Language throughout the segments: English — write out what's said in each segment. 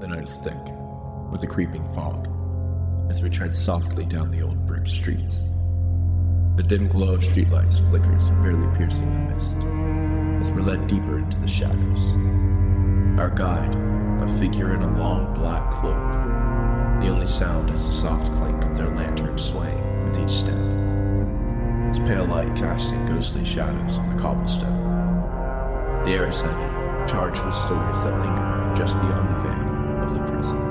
The night is thick, with a creeping fog, as we tread softly down the old brick streets. The dim glow of streetlights flickers, barely piercing the mist, as we're led deeper into the shadows. Our guide, a figure in a long black cloak. The only sound is the soft clink of their lantern swaying with each step. Its pale light casting ghostly shadows on the cobblestone. The air is heavy, charged with stories that linger just beyond the veil of the present.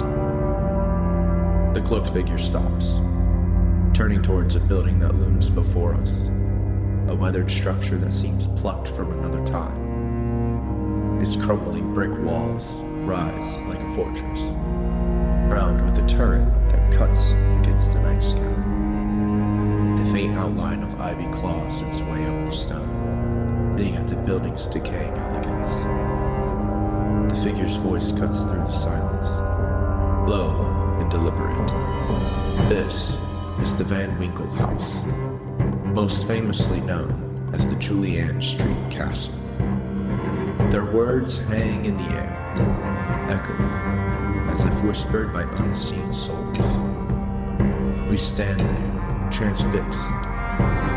The cloaked figure stops, turning towards a building that looms before us, a weathered structure that seems plucked from another time. Its crumbling brick walls rise like a fortress, crowned with a turret that cuts against the night sky. The faint outline of ivy claws its way up the stone, hitting at the building's decaying elegance. The figure's voice cuts through the silence, low and deliberate. This is the Van Winkle House, most famously known as the Julianne Street Castle. Their words hang in the air, echoing as if whispered by unseen souls. We stand there, transfixed,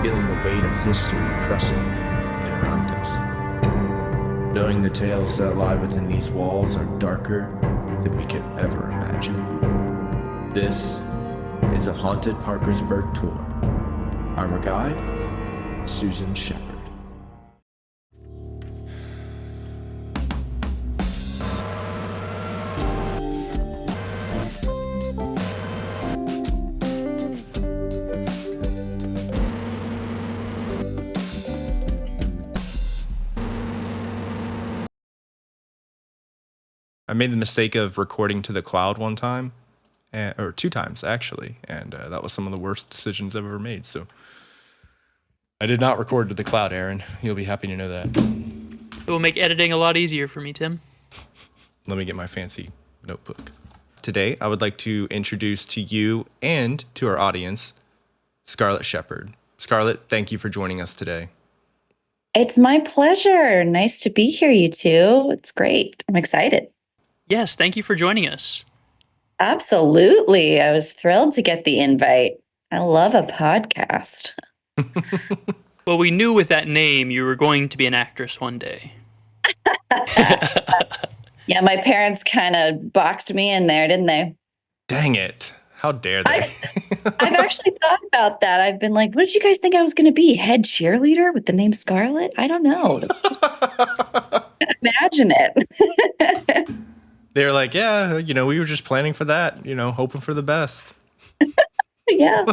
feeling the weight of history pressing in around us, knowing the tales that lie within these walls are darker than we could ever imagine. This is a Haunted Parkersburg Tour. Our guide, Susan Sheppard. I made the mistake of recording to the cloud one time, or two times actually, and that was some of the worst decisions I've ever made. So I did not record to the cloud, Aaron. You'll be happy to know that. It will make editing a lot easier for me, Tim. Let me get my fancy notebook. Today, I would like to introduce to you and to our audience, Scarlet Sheppard. Scarlet, thank you for joining us today. It's my pleasure. Nice to be here, you two. It's great. I'm excited. Yes, thank you for joining us. Absolutely. I was thrilled to get the invite. I love a podcast. Well, we knew with that name you were going to be an actress one day. Yeah, my parents kind of boxed me in there, didn't they? Dang it. How dare they? I've actually thought about that. I've been like, what did you guys think I was going to be? Head cheerleader with the name Scarlet? I don't know. It's just imagine it. They're like, yeah, we were just planning for that, hoping for the best. Yeah.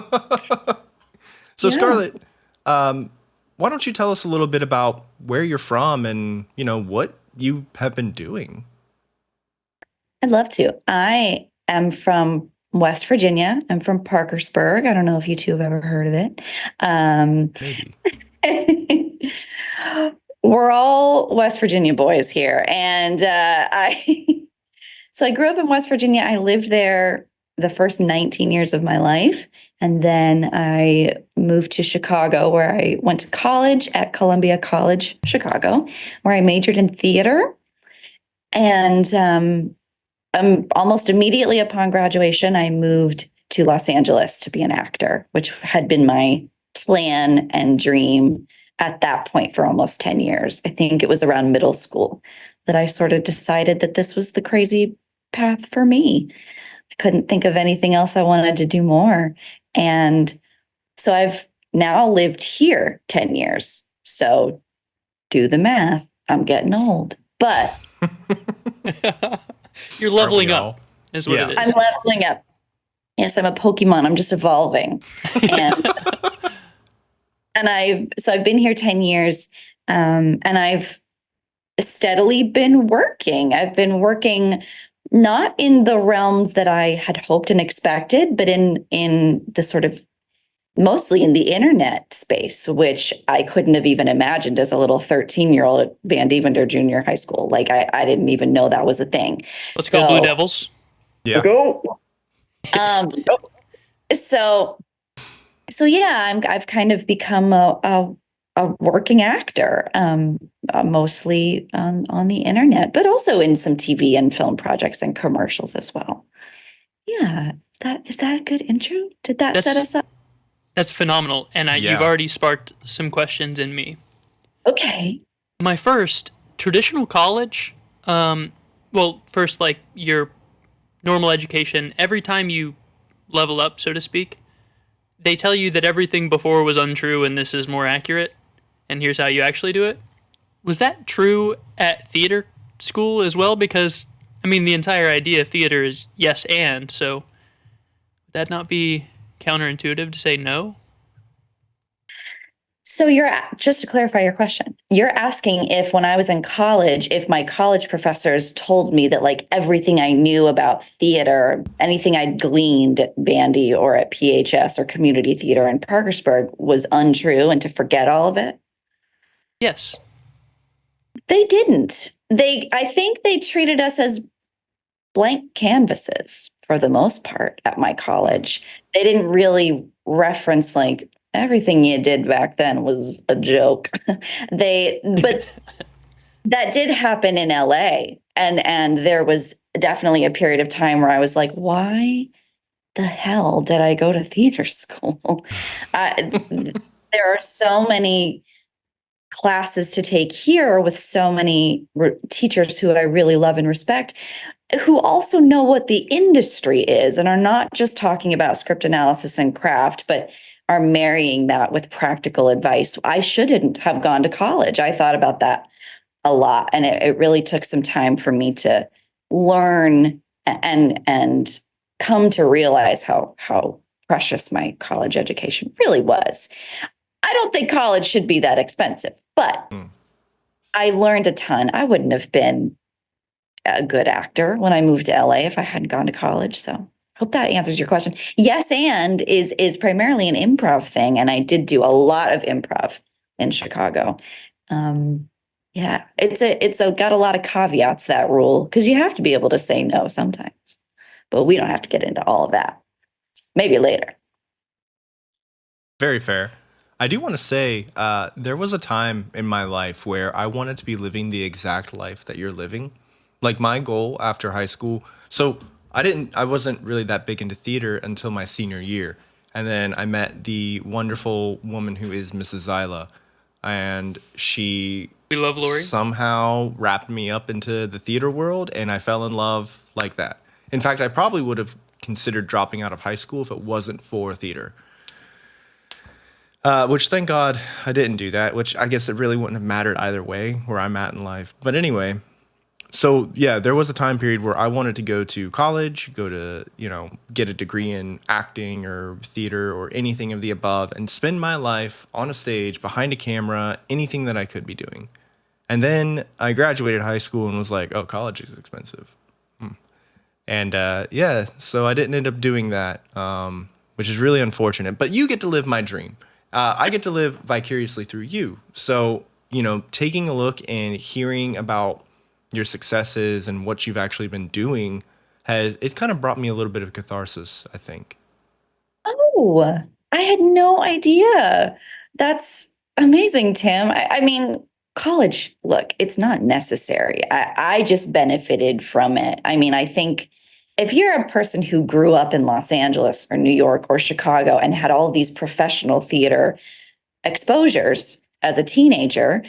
So, Yeah. Scarlet, why don't you tell us a little bit about where you're from and, what you have been doing? I'd love to. I am from West Virginia. I'm from Parkersburg. I don't know if you two have ever heard of it. Maybe. We're all West Virginia boys here. And so I grew up in West Virginia. I lived there the first 19 years of my life. And then I moved to Chicago, where I went to college at Columbia College, Chicago, where I majored in theater. And almost immediately upon graduation, I moved to Los Angeles to be an actor, which had been my plan and dream at that point for almost 10 years. I think it was around middle school that I sort of decided that this was the crazy path for me. I couldn't think of anything else I wanted to do more. And so I've now lived here 10 years. So do the math. I'm getting old, but You're leveling up, is what it is. I'm leveling up. Yes, I'm a Pokemon. I'm just evolving. And I've been here 10 years, and I've steadily been working. I've been working not in the realms that I had hoped and expected, but in the sort of mostly in the internet space, which I couldn't have even imagined as a little 13-year-old at Van Deventer Junior High School. Like I didn't even know that was a thing. Let's go Blue Devils. Yeah. Go. So yeah, I've kind of become a working actor. mostly on the internet, but also in some TV and film projects and commercials as well. Yeah, is that a good intro? Did that set us up? That's phenomenal, and you've already sparked some questions in me. Okay. My first, traditional college, first, like, your normal education, every time you level up, so to speak, they tell you that everything before was untrue and this is more accurate, and here's how you actually do it. Was that true at theater school as well? Because, I mean, the entire idea of theater is yes and, so would that not be counterintuitive to say no? So just to clarify your question, you're asking if when I was in college, if my college professors told me that like everything I knew about theater, anything I'd gleaned at Bandy or at PHS or community theater in Parkersburg was untrue and to forget all of it? Yes. They didn't. I think they treated us as blank canvases for the most part at my college. They didn't really reference like everything you did back then was a joke. But that did happen in LA. And there was definitely a period of time where I was like, why the hell did I go to theater school? There are so many classes to take here with so many teachers who I really love and respect, who also know what the industry is and are not just talking about script analysis and craft, but are marrying that with practical advice. I shouldn't have gone to college. I thought about that a lot, and it really took some time for me to learn and come to realize how precious my college education really was. I don't think college should be that expensive, but I learned a ton. I wouldn't have been a good actor when I moved to LA if I hadn't gone to college. So hope that answers your question. Yes, and is primarily an improv thing, and I did do a lot of improv in Chicago. Yeah, it's got a lot of caveats, that rule, because you have to be able to say no sometimes. But we don't have to get into all of that. Maybe later. Very fair. I do want to say there was a time in my life where I wanted to be living the exact life that you're living. Like my goal after high school. So I wasn't really that big into theater until my senior year. And then I met the wonderful woman who is Mrs. Zyla. And we love Lori. Somehow wrapped me up into the theater world, and I fell in love like that. In fact, I probably would have considered dropping out of high school if it wasn't for theater. Which, thank God, I didn't do that, which I guess it really wouldn't have mattered either way where I'm at in life. But anyway, so yeah, there was a time period where I wanted to go to college, get a degree in acting or theater or anything of the above, and spend my life on a stage, behind a camera, anything that I could be doing. And then I graduated high school and was like, oh, college is expensive. And so I didn't end up doing that, which is really unfortunate. But you get to live my dream. I get to live vicariously through you. So, taking a look and hearing about your successes and what you've actually been doing it's kind of brought me a little bit of catharsis, I think. Oh, I had no idea. That's amazing, Tim. I mean, college, look, it's not necessary. I just benefited from it. I mean, I think if you're a person who grew up in Los Angeles or New York or Chicago and had all these professional theater exposures as a teenager,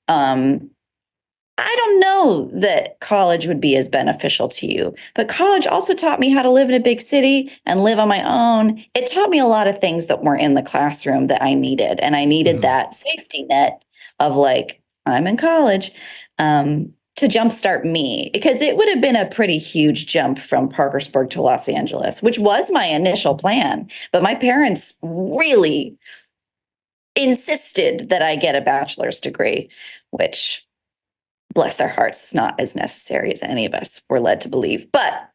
I don't know that college would be as beneficial to you. But college also taught me how to live in a big city and live on my own. It taught me a lot of things that weren't in the classroom that I needed. And I needed that safety net of like, I'm in college. To jumpstart me, because it would have been a pretty huge jump from Parkersburg to Los Angeles, which was my initial plan. But my parents really insisted that I get a bachelor's degree, which, bless their hearts, is not as necessary as any of us were led to believe. But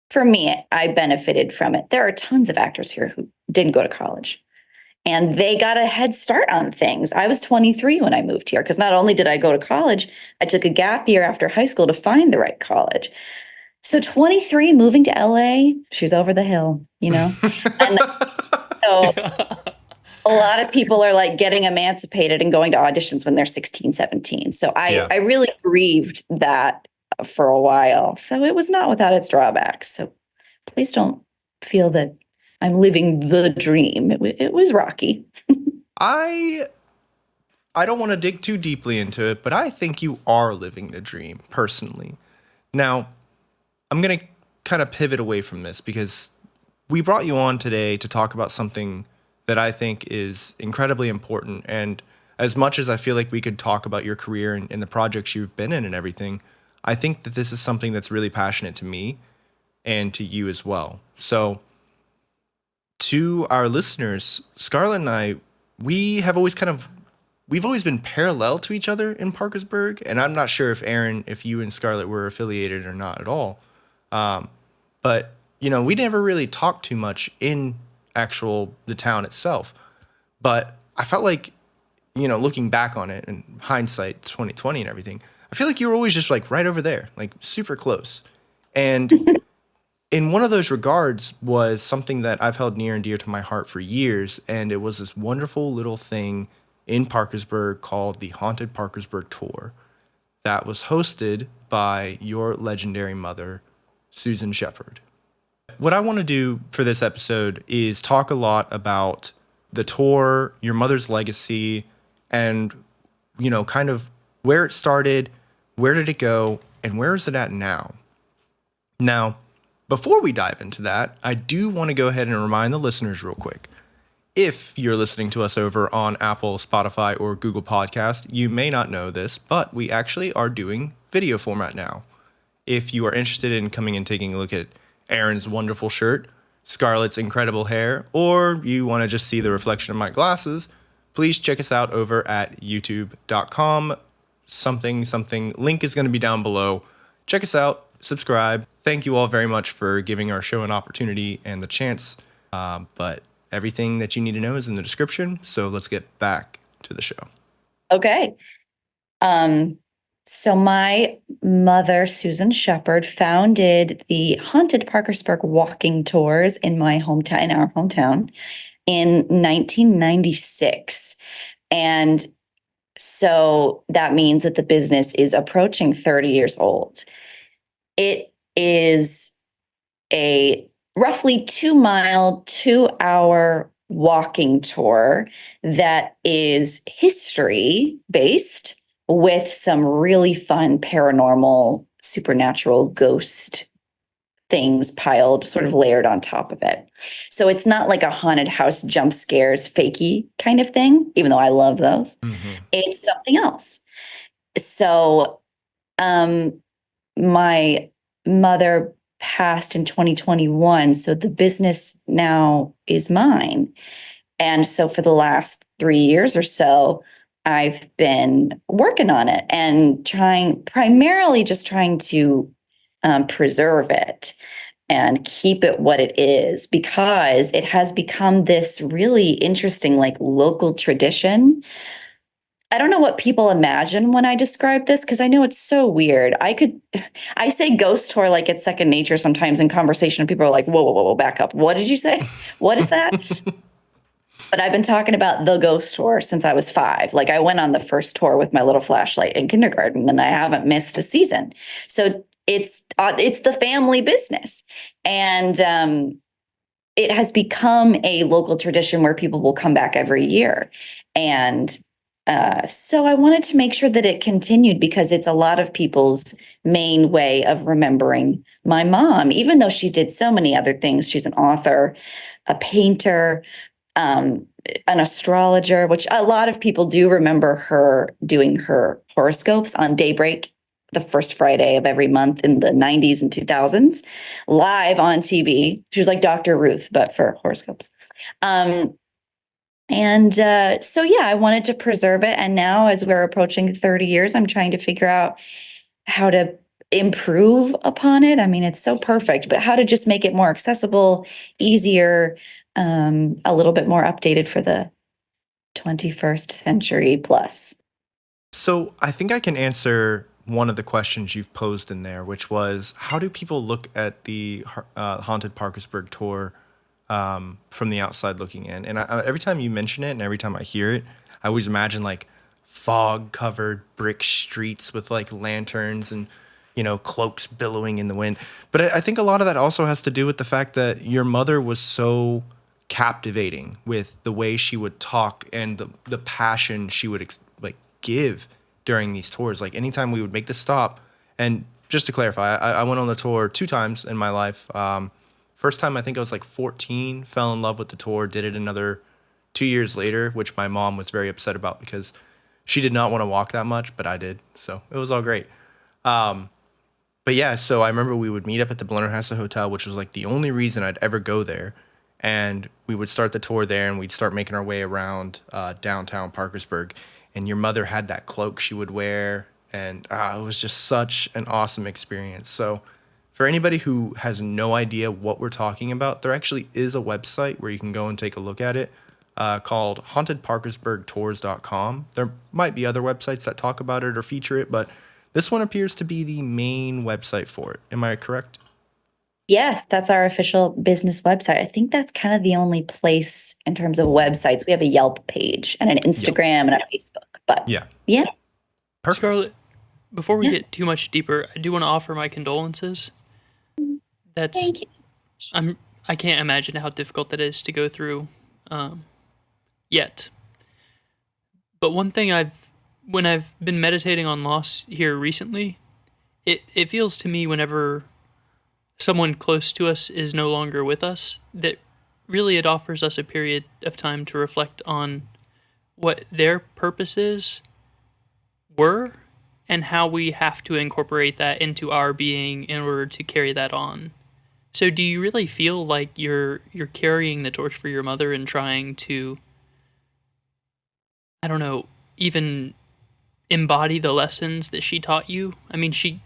for me, I benefited from it. There are tons of actors here who didn't go to college. And they got a head start on things. I was 23 when I moved here because not only did I go to college, I took a gap year after high school to find the right college. So 23, moving to LA, she's over the hill, And so A lot of people are like getting emancipated and going to auditions when they're 16, 17. So Yeah. I really grieved that for a while. So it was not without its drawbacks. So please don't feel that I'm living the dream. It was rocky. I don't want to dig too deeply into it, but I think you are living the dream personally. Now, I'm going to kind of pivot away from this because we brought you on today to talk about something that I think is incredibly important. And as much as I feel like we could talk about your career and the projects you've been in and everything, I think that this is something that's really passionate to me and to you as well. So to our listeners, Scarlett and I, we've always been parallel to each other in Parkersburg. And I'm not sure if you and Scarlett were affiliated or not at all. But, we never really talked too much in the town itself. But I felt like, looking back on it and hindsight 2020 and everything, I feel like you were always just like right over there, like super close. And in one of those regards was something that I've held near and dear to my heart for years. And it was this wonderful little thing in Parkersburg called the Haunted Parkersburg Tour that was hosted by your legendary mother, Susan Sheppard. What I want to do for this episode is talk a lot about the tour, your mother's legacy, and, kind of where it started, where did it go, and where is it at now? Now, before we dive into that, I do want to go ahead and remind the listeners real quick. If you're listening to us over on Apple, Spotify, or Google Podcast, you may not know this, but we actually are doing video format now. If you are interested in coming and taking a look at Aaron's wonderful shirt, Scarlett's incredible hair, or you want to just see the reflection of my glasses, please check us out over at youtube.com. Something. Link is going to be down below. Check us out. Subscribe. Thank you all very much for giving our show an opportunity and the chance. But everything that you need to know is in the description. So let's get back to the show. Okay. So my mother, Susan Sheppard, founded the Haunted Parkersburg walking tours in our hometown in 1996. And so that means that the business is approaching 30 years old. It is a roughly 2-mile, 2-hour walking tour that is history based with some really fun paranormal, supernatural ghost things piled, sort of layered on top of it. So it's not like a haunted house jump scares, fakey kind of thing, even though I love those. Mm-hmm. It's something else. So my mother passed in 2021, so the business now is mine. And so for the last 3 years or so, I've been working on it and primarily trying to preserve it and keep it what it is, because it has become this really interesting, like, local tradition. I don't know what people imagine when I describe this, because I know it's so weird. I say ghost tour like it's second nature sometimes in conversation. People are like, whoa, back up. What did you say? What is that? But I've been talking about the ghost tour since I was 5. Like, I went on the first tour with my little flashlight in kindergarten, and I haven't missed a season. So it's the family business. And it has become a local tradition where people will come back every year. And so I wanted to make sure that it continued, because it's a lot of people's main way of remembering my mom, even though she did so many other things. She's an author, a painter, an astrologer, which a lot of people do remember her doing her horoscopes on Daybreak, the first Friday of every month in the 90s and 2000s, live on TV. She was like Dr. Ruth, but for horoscopes. So yeah, I wanted to preserve it. And now, as we're approaching 30 years, I'm trying to figure out how to improve upon it. I mean, it's so perfect, but how to just make it more accessible, easier, a little bit more updated for the 21st century plus. So I think I can answer one of the questions you've posed in there, which was, how do people look at the Haunted Parkersburg Tour from the outside looking in. And every time you mention it and every time I hear it, I always imagine like fog covered brick streets with like lanterns and, cloaks billowing in the wind. But I think a lot of that also has to do with the fact that your mother was so captivating with the way she would talk and the passion she would give during these tours. Like anytime we would make the stop, and just to clarify, I went on the tour 2 times in my life. First time, I think I was like 14, fell in love with the tour, did it another 2 years later, which my mom was very upset about because she did not want to walk that much, but I did. So it was all great. But yeah, so I remember we would meet up at the Blennerhassett Hotel, which was like the only reason I'd ever go there. And we would start the tour there and we'd start making our way around downtown Parkersburg. And your mother had that cloak she would wear. And it was just such an awesome experience. So for anybody who has no idea what we're talking about, there actually is a website where you can go and take a look at it called hauntedparkersburgtours.com. There might be other websites that talk about it or feature it, but this one appears to be the main website for it. Am I correct? Yes, that's our official business website. I think that's kind of the only place in terms of websites. We have a Yelp page and an Instagram and a Facebook. But Yeah. yeah, Perfect. Scarlett, before we Yeah. get too much deeper, I do want to offer my condolences. That's thank you. I can't imagine how difficult that is to go through yet. But one thing when I've been meditating on loss here recently, it feels to me whenever someone close to us is no longer with us, that really it offers us a period of time to reflect on what their purposes were and how we have to incorporate that into our being in order to carry that on. So do you really feel like you're carrying the torch for your mother and trying to, I don't know, even embody the lessons that she taught you? I mean, she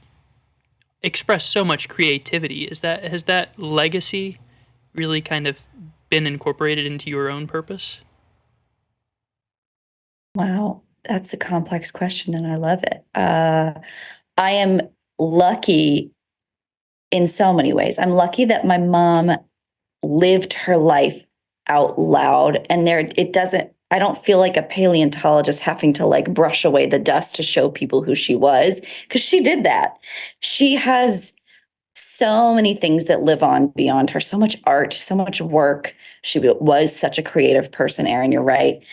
expressed so much creativity. Has that legacy really kind of been incorporated into your own purpose? Wow, that's a complex question and I love it. I am lucky in so many ways. I'm lucky that my mom lived her life out loud and I don't feel like a paleontologist having to like brush away the dust to show people who she was, because she did that. She has so many things that live on beyond her, so much art, so much work. She was such a creative person, Aaron, you're right.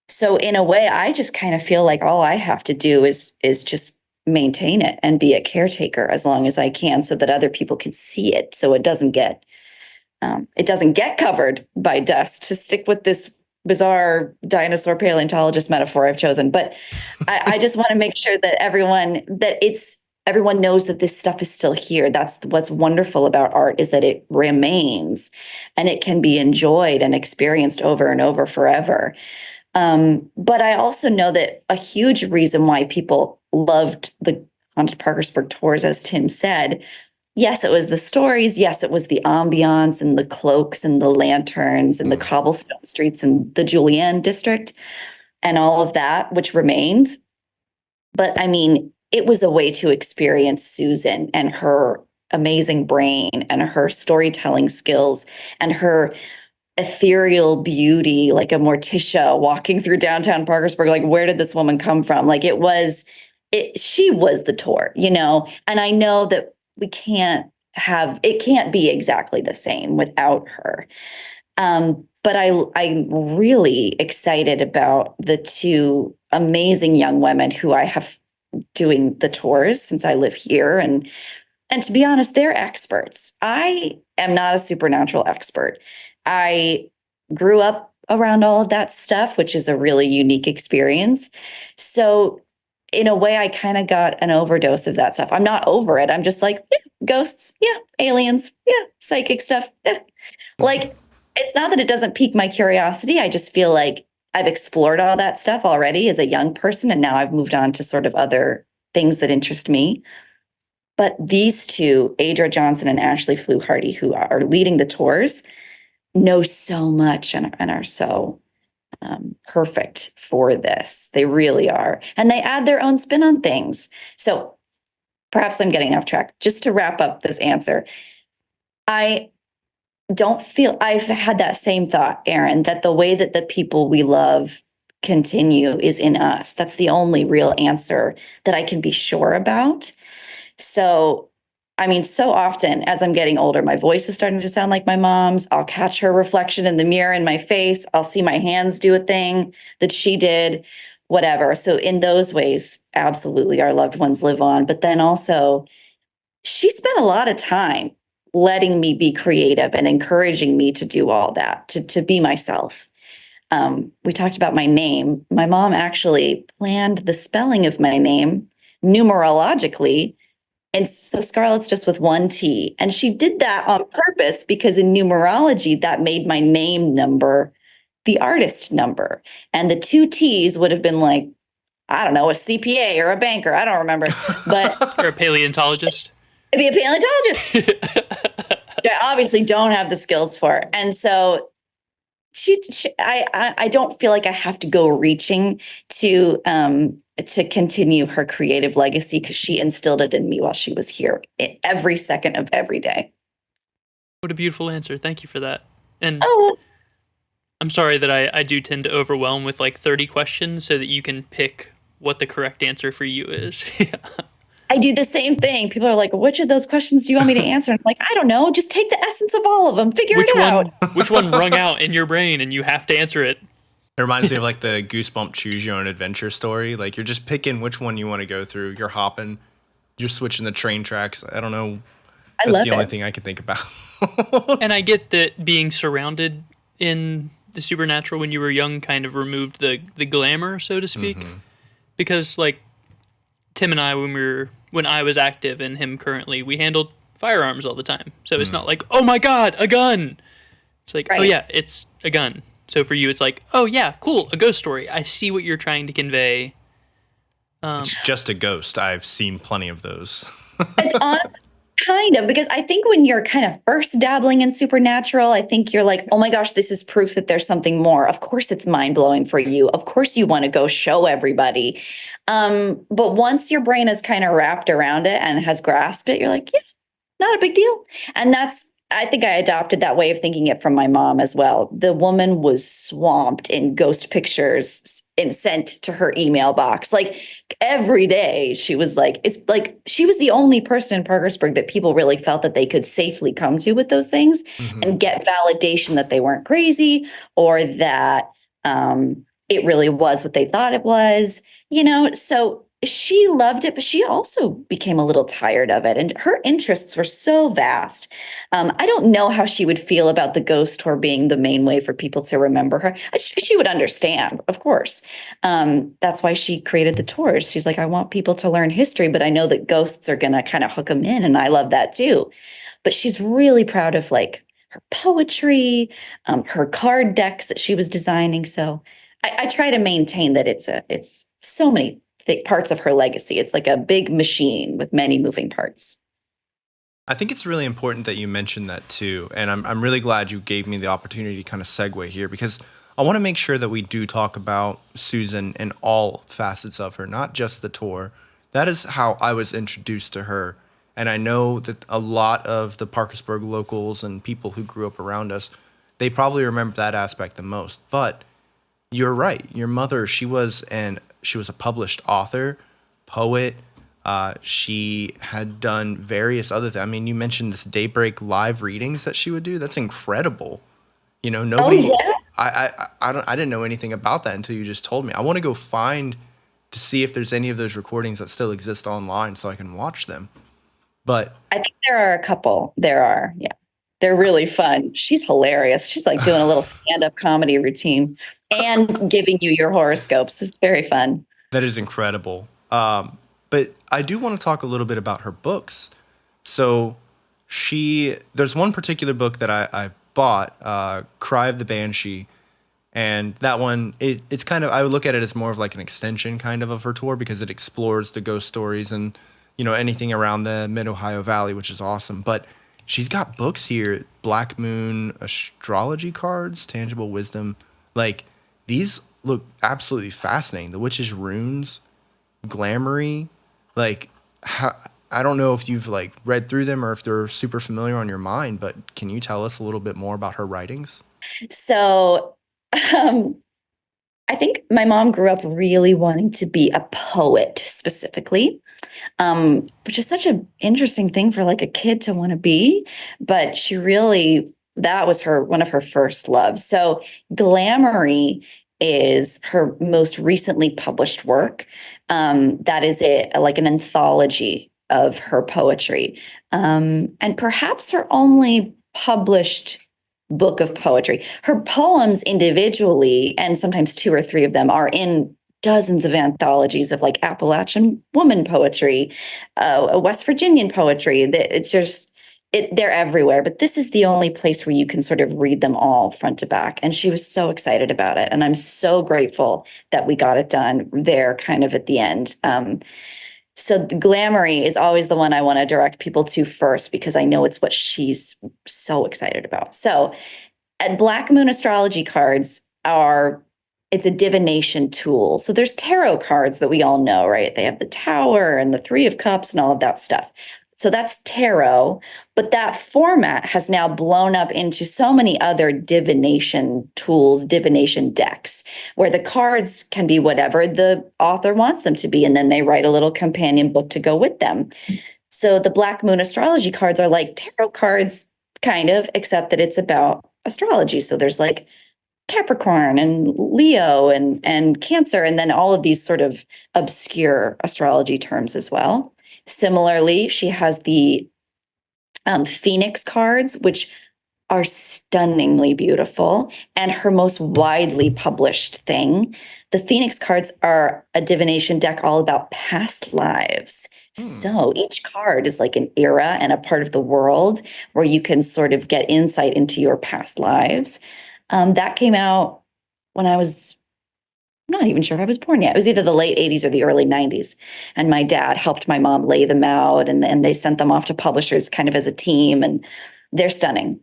So in a way, I just kind of feel like all I have to do is just maintain it and be a caretaker as long as I can so that other people can see it. So it doesn't get covered by dust, to stick with this bizarre dinosaur paleontologist metaphor I've chosen. But I just want to make sure that everyone knows that this stuff is still here. That's what's wonderful about art, is that it remains and it can be enjoyed and experienced over and over forever. But I also know that a huge reason why people loved the Haunted Parkersburg tours, as Tim said, yes, it was the stories. Yes, it was the ambiance and the cloaks and the lanterns and the cobblestone streets and the Julienne district and all of that, which remains. But I mean, it was a way to experience Susan and her amazing brain and her storytelling skills and her ethereal beauty, like a Morticia walking through downtown Parkersburg. Like, where did this woman come from? Like, she was the tour, and I know that it can't be exactly the same without her. But I'm really excited about the 2 amazing young women who I have doing the tours since I live here. And to be honest, they're experts. I am not a supernatural expert. I grew up around all of that stuff, which is a really unique experience. So in a way, I kind of got an overdose of that stuff. I'm not over it. I'm just like, yeah, ghosts, yeah, aliens, yeah, psychic stuff. Yeah. Like, it's not that it doesn't pique my curiosity. I just feel like I've explored all that stuff already as a young person, and now I've moved on to sort of other things that interest me. But these 2, Adra Johnson and Ashley Fluharty, who are leading the tours, know so much and are so perfect for this. They really are. And they add their own spin on things. So perhaps I'm getting off track. Just to wrap up this answer, I don't feel, I've had that same thought, Aaron, that the way that the people we love continue is in us. That's the only real answer that I can be sure about. So, I mean, so often as I'm getting older, my voice is starting to sound like my mom's. I'll catch her reflection in the mirror in my face. I'll see my hands do a thing that she did, whatever. So, in those ways, absolutely, our loved ones live on. But then also, she spent a lot of time letting me be creative and encouraging me to do all that, to be myself. We talked about my name. My mom actually planned the spelling of my name numerologically. And so Scarlet's just with one T. And she did that on purpose because in numerology, that made my name number the artist number. And the two T's would have been like, I don't know, a CPA or a banker. I don't remember. But You're a paleontologist. I'd be a paleontologist. I obviously don't have the skills for. And so I don't feel like I have to go reaching to continue her creative legacy because she instilled it in me while she was here every second of every day. What a beautiful answer. Thank you for that. And Oh, I'm sorry that I do tend to overwhelm with like 30 questions so that you can pick what the correct answer for you is. I do the same thing. People are like, which of those questions do you want me to answer? And I'm like, I don't know. Just take the essence of all of them. Figure it out. Which one rung out in your brain and you have to answer it? It reminds me of like the Goosebump choose your own adventure story. Like you're just picking which one you want to go through. You're hopping, you're switching the train tracks. I don't know. That's the only thing I can think about. And I get that being surrounded in the supernatural when you were young kind of removed the glamour, so to speak. Mm-hmm. Because like Tim and I, when I was active and him currently, we handled firearms all the time. So it's not like, oh my God, a gun. It's like, oh yeah, it's a gun. So for you, it's like, oh yeah, cool, a ghost story. I see what you're trying to convey. It's just a ghost. I've seen plenty of those. It's honest, kind of, because I think when you're kind of first dabbling in supernatural, I think you're like, oh my gosh, this is proof that there's something more. Of course, it's mind blowing for you. Of course, you want to go show everybody. But once your brain is kind of wrapped around it and has grasped it, you're like, yeah, not a big deal. And I think I adopted that way of thinking it from my mom as well. The woman was swamped in ghost pictures and sent to her email box. Like every day she was like, it's like she was the only person in Parkersburg that people really felt that they could safely come to with those things and get validation that they weren't crazy or that it really was what they thought it was, so she loved it, but she also became a little tired of it. And her interests were so vast. I don't know how she would feel about the ghost tour being the main way for people to remember her. She would understand, of course. That's why she created the tours. She's like, I want people to learn history, but I know that ghosts are going to kind of hook them in. And I love that too. But she's really proud of like her poetry, her card decks that she was designing. So I try to maintain that it's so many parts of her legacy. It's like a big machine with many moving parts. I think it's really important that you mentioned that too. And I'm really glad you gave me the opportunity to kind of segue here because I want to make sure that we do talk about Susan and all facets of her, not just the tour. That is how I was introduced to her. And I know that a lot of the Parkersburg locals and people who grew up around us, they probably remember that aspect the most. But you're right. Your mother, she was a published author, poet. She had done various other things. I mean, you mentioned this daybreak live readings that she would do. That's incredible. Nobody. Oh, yeah? I didn't know anything about that until you just told me. I want to go find to see if there's any of those recordings that still exist online so I can watch them. But I think there are a couple. There are, yeah. They're really fun. She's hilarious. She's like doing a little stand-up comedy routine and giving you your horoscopes. It's very fun. That is incredible. But I do want to talk a little bit about her books. So there's one particular book that I bought, Cry of the Banshee. And that one, it's kind of, I would look at it as more of like an extension kind of her tour because it explores the ghost stories and, anything around the Mid-Ohio Valley, which is awesome. But she's got books here, Black Moon astrology cards, Tangible Wisdom. Like, these look absolutely fascinating. The Witch's Runes, Glamory. Like, I don't know if you've like read through them or if they're super familiar on your mind, but can you tell us a little bit more about her writings? So, I think my mom grew up really wanting to be a poet specifically, which is such an interesting thing for like a kid to want to be. But she really, that was her one of her first loves. So, Glamory is her most recently published work. That is like an anthology of her poetry, and perhaps her only published book of poetry. Her poems individually, and sometimes two or three of them, are in dozens of anthologies of like Appalachian woman poetry, West Virginian poetry. That it's just they're everywhere. But this is the only place where you can sort of read them all front to back. And she was so excited about it, and I'm so grateful that we got it done there, kind of at the end. So the Glamory is always the one I want to direct people to first because I know it's what she's so excited about. So, and Black Moon astrology cards are it's a divination tool. So there's tarot cards that we all know, right? They have the Tower and the Three of Cups and all of that stuff. So that's tarot, but that format has now blown up into so many other divination tools, divination decks, where the cards can be whatever the author wants them to be, and then they write a little companion book to go with them. So the Black Moon astrology cards are like tarot cards, kind of, except that it's about astrology. So there's like Capricorn and Leo and Cancer, and then all of these sort of obscure astrology terms as well. Similarly, she has the Phoenix cards, which are stunningly beautiful, and her most widely published thing. The Phoenix cards are a divination deck all about past lives. So each card is like an era and a part of the world where you can sort of get insight into your past lives. That came out when I was I'm not even sure if I was born yet. It was either the late 80s or the early 90s. And my dad helped my mom lay them out, and they sent them off to publishers kind of as a team, and they're stunning.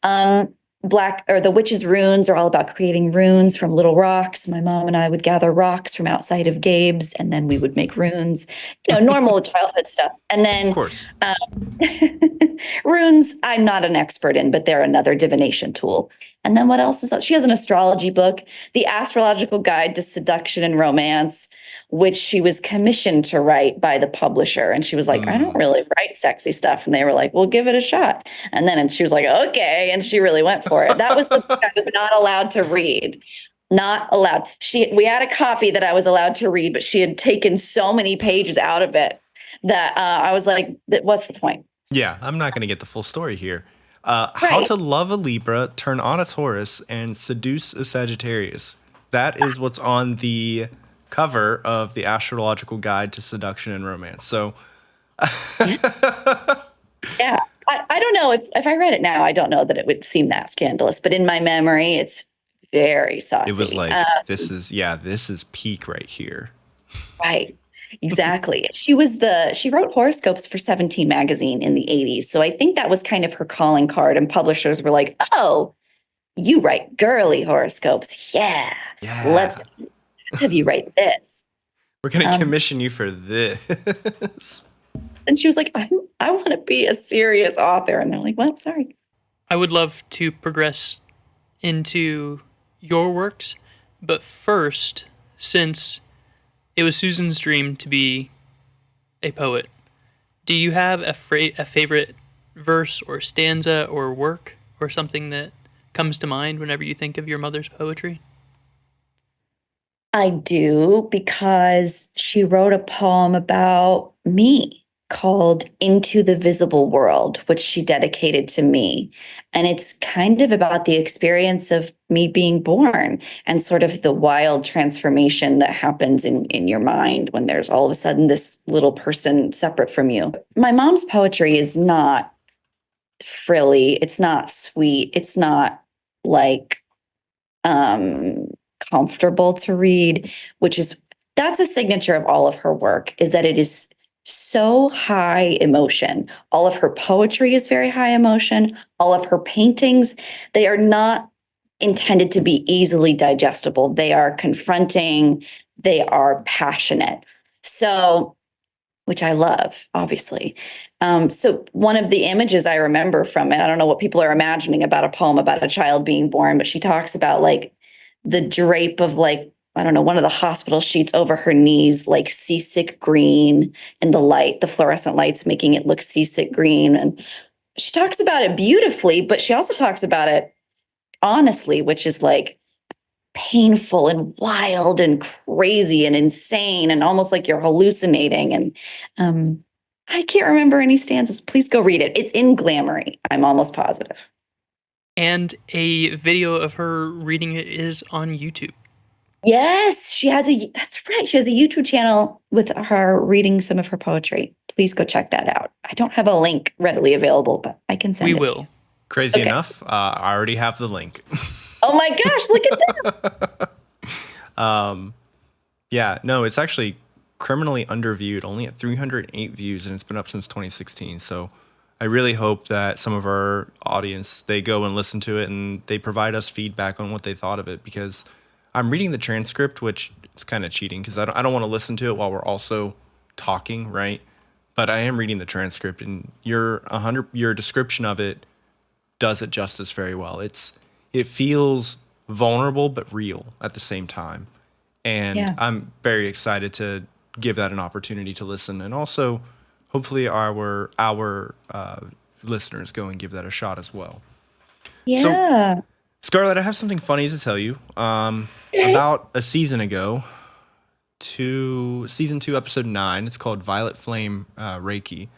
The witch's runes are all about creating runes from little rocks. My mom and I would gather rocks from outside of Gabe's, and then we would make runes, normal childhood stuff. And then, Of course. runes, I'm not an expert in, but they're another divination tool. And then what else is that? She has an astrology book, The Astrological Guide to Seduction and Romance, which she was commissioned to write by the publisher. And she was like, I don't really write sexy stuff. And they were like, well, give it a shot. And she was like, okay. And she really went for it. That was the book I was not allowed to read. Not allowed. We had a copy that I was allowed to read, but she had taken so many pages out of it that I was like, what's the point? Yeah, I'm not going to get the full story here. How to love a Libra, turn on a Taurus, and seduce a Sagittarius. That is what's on the cover of the Astrological Guide to Seduction and Romance. So, yeah, I don't know if I read it now, I don't know that it would seem that scandalous, but in my memory, it's very saucy. it was like, this is peak right here. Right. Exactly. She wrote horoscopes for 17 magazine in the 80s. So I think that was kind of her calling card, and publishers were like, oh, you write girly horoscopes. Yeah. Let's have you write this. We're going to commission you for this. And she was like, I want to be a serious author. And they're like, well, sorry. I would love to progress into your works, but first, since it was Susan's dream to be a poet, do you have a favorite verse or stanza or work or something that comes to mind whenever you think of your mother's poetry? I do, because she wrote a poem about me called Into the Visible World, which she dedicated to me. And it's kind of about the experience of me being born and sort of the wild transformation that happens in your mind when there's all of a sudden this little person separate from you. My mom's poetry is not frilly. It's not sweet. It's not like comfortable to read, that's a signature of all of her work, is that it is so high emotion. All of her poetry is very high emotion. All of her paintings, they are not intended to be easily digestible. They are confronting, they are passionate. So which I love, obviously. So one of the images I remember from it, I don't know what people are imagining about a poem about a child being born, but she talks about like the drape of like, I don't know, one of the hospital sheets over her knees, like seasick green, and the fluorescent lights making it look seasick green. And she talks about it beautifully, but she also talks about it honestly, which is like painful and wild and crazy and insane and almost like you're hallucinating. And I can't remember any stanzas. Please go read it. It's in Glamory, I'm almost positive. And a video of her reading it is on YouTube. Yes, that's right. She has a YouTube channel with her reading some of her poetry. Please go check that out. I don't have a link readily available, but I can send it. We to will. you. Crazy Okay. enough, I already have the link. Oh my gosh, look at that. Yeah, no, it's actually criminally underviewed, only at 308 views, and it's been up since 2016. So I really hope that some of our audience, they go and listen to it and they provide us feedback on what they thought of it, because I'm reading the transcript, which is kind of cheating because I don't want to listen to it while we're also talking, right? But I am reading the transcript, and your description of it does it justice very well. It feels vulnerable but real at the same time. And Yeah. I'm very excited to give that an opportunity to listen. And also, hopefully our listeners go and give that a shot as well. Yeah. Scarlett, I have something funny to tell you. About a season ago, season 2, episode 9, it's called Violet Flame Reiki.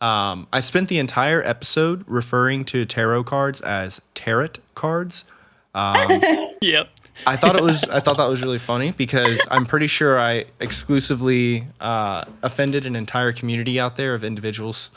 I spent the entire episode referring to tarot cards as tarot cards. Yep. I thought that was really funny because I'm pretty sure I exclusively offended an entire community out there of individuals,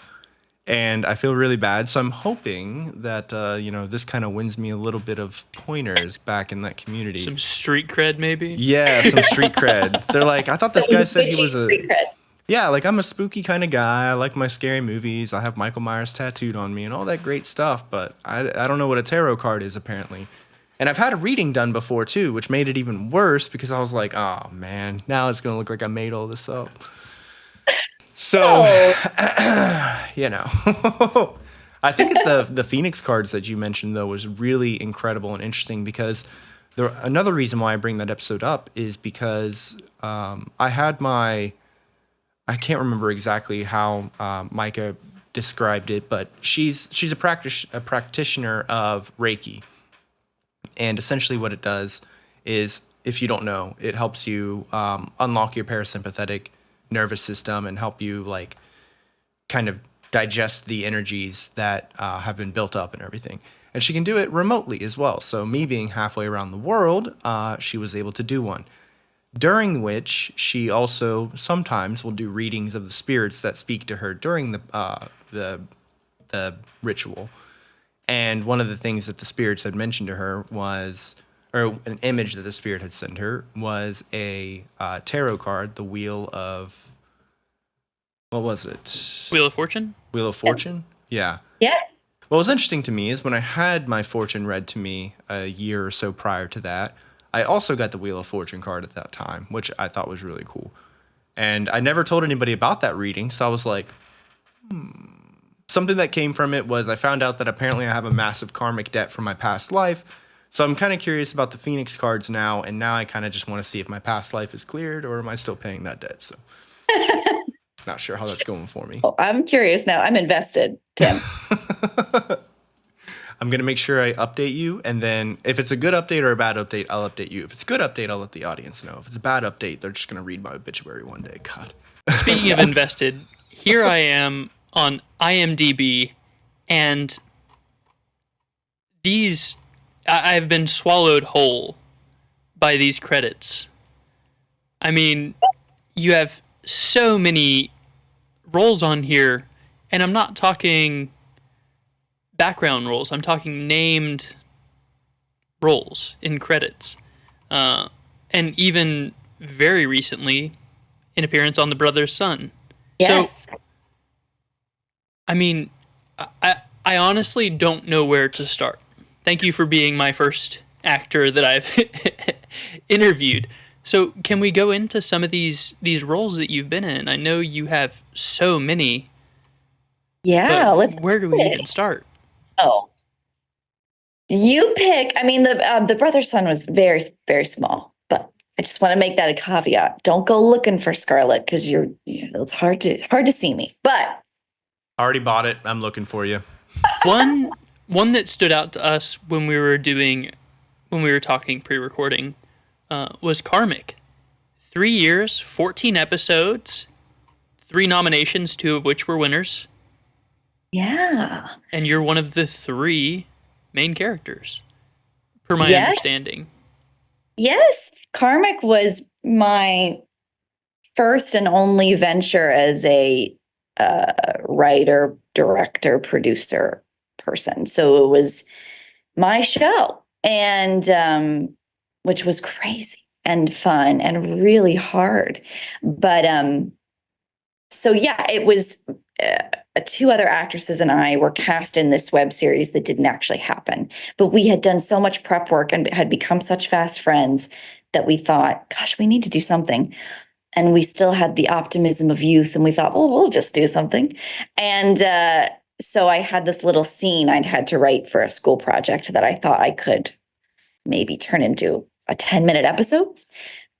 and I feel really bad. So I'm hoping that this kind of wins me a little bit of pointers back in that community. Some street cred, maybe? Yeah, some street cred. They're like, I thought this guy said he was Street cred. yeah, like I'm a spooky kind of guy. I like my scary movies. I have Michael Myers tattooed on me and all that great stuff, but I don't know what a tarot card is apparently. And I've had a reading done before too, which made it even worse because I was like, oh man, now it's going to look like I made all this up. So, I think that the Phoenix cards that you mentioned though was really incredible and interesting because another reason why I bring that episode up is because I can't remember exactly how Micah described it, but she's a practitioner of Reiki. And essentially what it does is, if you don't know, it helps you unlock your parasympathetic nervous system and help you like kind of digest the energies that have been built up and everything. And she can do it remotely as well. So me being halfway around the world, she was able to do one. During which she also sometimes will do readings of the spirits that speak to her during the ritual. And one of the things that the spirits had mentioned to her was, or an image that the spirit had sent her, was a tarot card, the Wheel of, what was it? Wheel of Fortune? Wheel of Fortune? Yeah. Yes. What was interesting to me is when I had my fortune read to me a year or so prior to that, I also got the Wheel of Fortune card at that time, which I thought was really cool. And I never told anybody about that reading, so I was like, Something that came from it was I found out that apparently I have a massive karmic debt from my past life. So I'm kind of curious about the Phoenix cards now, and now I kind of just want to see if my past life is cleared or am I still paying that debt. So not sure how that's going for me. Oh, I'm curious now. I'm invested, Tim. I'm going to make sure I update you, and then if it's a good update or a bad update, I'll update you. If it's a good update, I'll let the audience know. If it's a bad update, they're just going to read my obituary one day. God. Speaking of invested, here I am on IMDb, and I've been swallowed whole by these credits. I mean, you have so many roles on here, and I'm not talking background roles. I'm talking named roles in credits. And even very recently, an appearance on The Brother's Son. Yes. So, I mean, I honestly don't know where to start. Thank you for being my first actor that I've interviewed. So can we go into some of these roles that you've been in? I know you have so many. Yeah, But let's. where do we even start? Oh, you pick. I mean, the brother's son was very, very small, but I just want to make that a caveat. Don't go looking for Scarlet because it's hard to see me. But I already bought it. I'm looking for you. One that stood out to us when we were talking pre-recording was Karmic. 3 years, 14 episodes, 3 nominations, 2 of which were winners. yeah, And you're one of the 3 main characters, per my Yes. understanding. yes, Karmic was my first and only venture as a writer, director, producer person. So it was my show, and which was crazy and fun and really hard. But so yeah, it was 2 other actresses and I were cast in this web series that didn't actually happen. But we had done so much prep work and had become such fast friends that we thought, gosh, we need to do something. And we still had the optimism of youth, and we thought, well, we'll just do something. And so I had this little scene I'd had to write for a school project that I thought I could maybe turn into a 10-minute episode.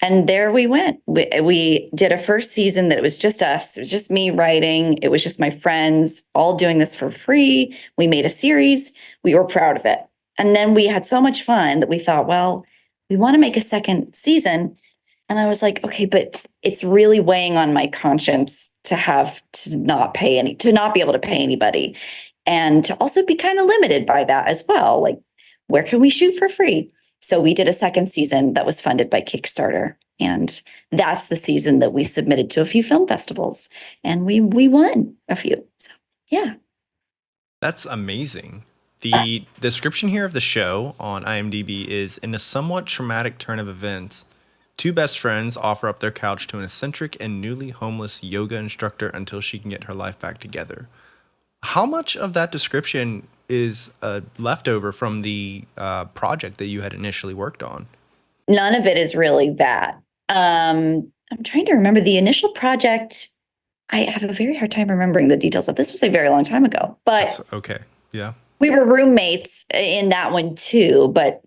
And there we went. We did a first season that it was just us. It was just me writing. It was just my friends all doing this for free. We made a series. We were proud of it. And then we had so much fun that we thought, well, we want to make a second season. And I was like, okay, but it's really weighing on my conscience to not be able to pay anybody, and to also be kind of limited by that as well. Like, where can we shoot for free? So we did a second season that was funded by Kickstarter, and that's the season that we submitted to a few film festivals, and we won a few. So yeah, That's amazing. The description here of the show on IMDb is, in a somewhat traumatic turn of events, 2 best friends offer up their couch to an eccentric and newly homeless yoga instructor until she can get her life back together. How much of that description is leftover from the project that you had initially worked on? none of it is really that. I'm trying to remember the initial project. I have a very hard time remembering the details of this. Was a very long time ago, but That's okay. Yeah. we were roommates in that one too, but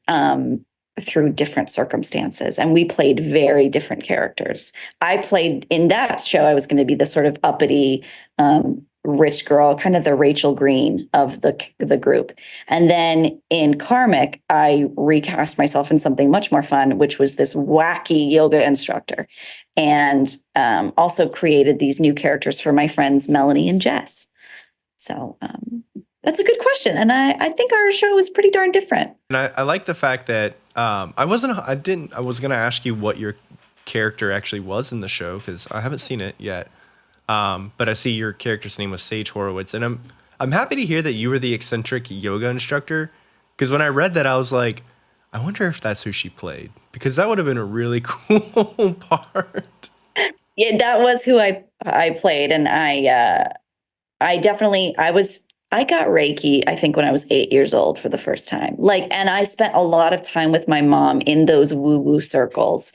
through different circumstances. And we played very different characters. I played in that show, I was going to be the sort of uppity, rich girl, kind of the Rachel Green of the group. And then in Karmic, I recast myself in something much more fun, which was this wacky yoga instructor. And also created these new characters for my friends, Melanie and Jess. So that's a good question. And I think our show is pretty darn different. And I like the fact that I was going to ask you what your character actually was in the show, because I haven't seen it yet. But I see your character's name was Sage Horowitz, and I'm happy to hear that you were the eccentric yoga instructor, because when I read that, I was like, I wonder if that's who she played, because that would have been a really cool part. Yeah, that was who I played, and I got Reiki, I think, when I was 8 years old for the first time. And I spent a lot of time with my mom in those woo-woo circles.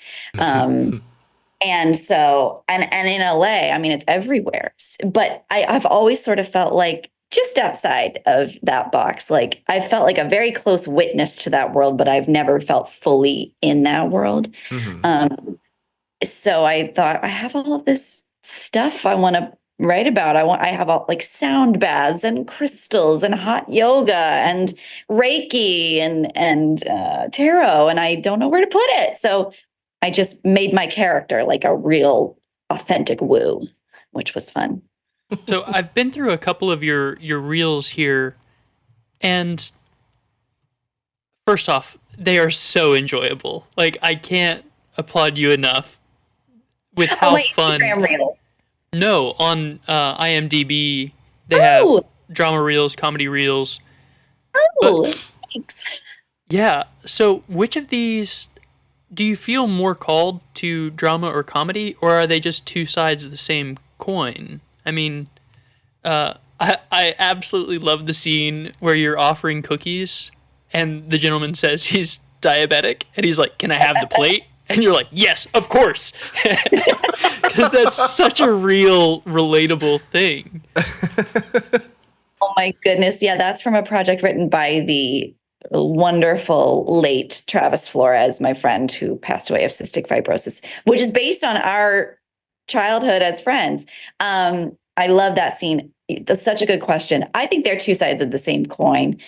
And so, and in LA, I mean, it's everywhere. But I've always sort of felt like just outside of that box. Like, I felt like a very close witness to that world, but I've never felt fully in that world. Mm-hmm. So I thought, I have all of this stuff I want to write about. I have all like sound baths and crystals and hot yoga and Reiki and tarot, and I don't know where to put it. So I just made my character like a real authentic woo, which was fun. So I've been through a couple of your reels here, and first off, they are so enjoyable. Like, I can't applaud you enough with how my fun. Instagram reels. No, on IMDb they have drama reels, comedy reels. Oh, thanks. Yeah. So which of these do you feel more called to, drama or comedy, or are they just 2 sides of the same coin? I mean, I absolutely love the scene where you're offering cookies and the gentleman says he's diabetic and he's like, "Can I have the plate?" And you're like, yes, of course. Because that's such a real, relatable thing. Oh my goodness. Yeah, that's from a project written by the wonderful late Travis Flores, my friend who passed away of cystic fibrosis, which is based on our childhood as friends. I love that scene. That's such a good question. I think they're two sides of the same coin.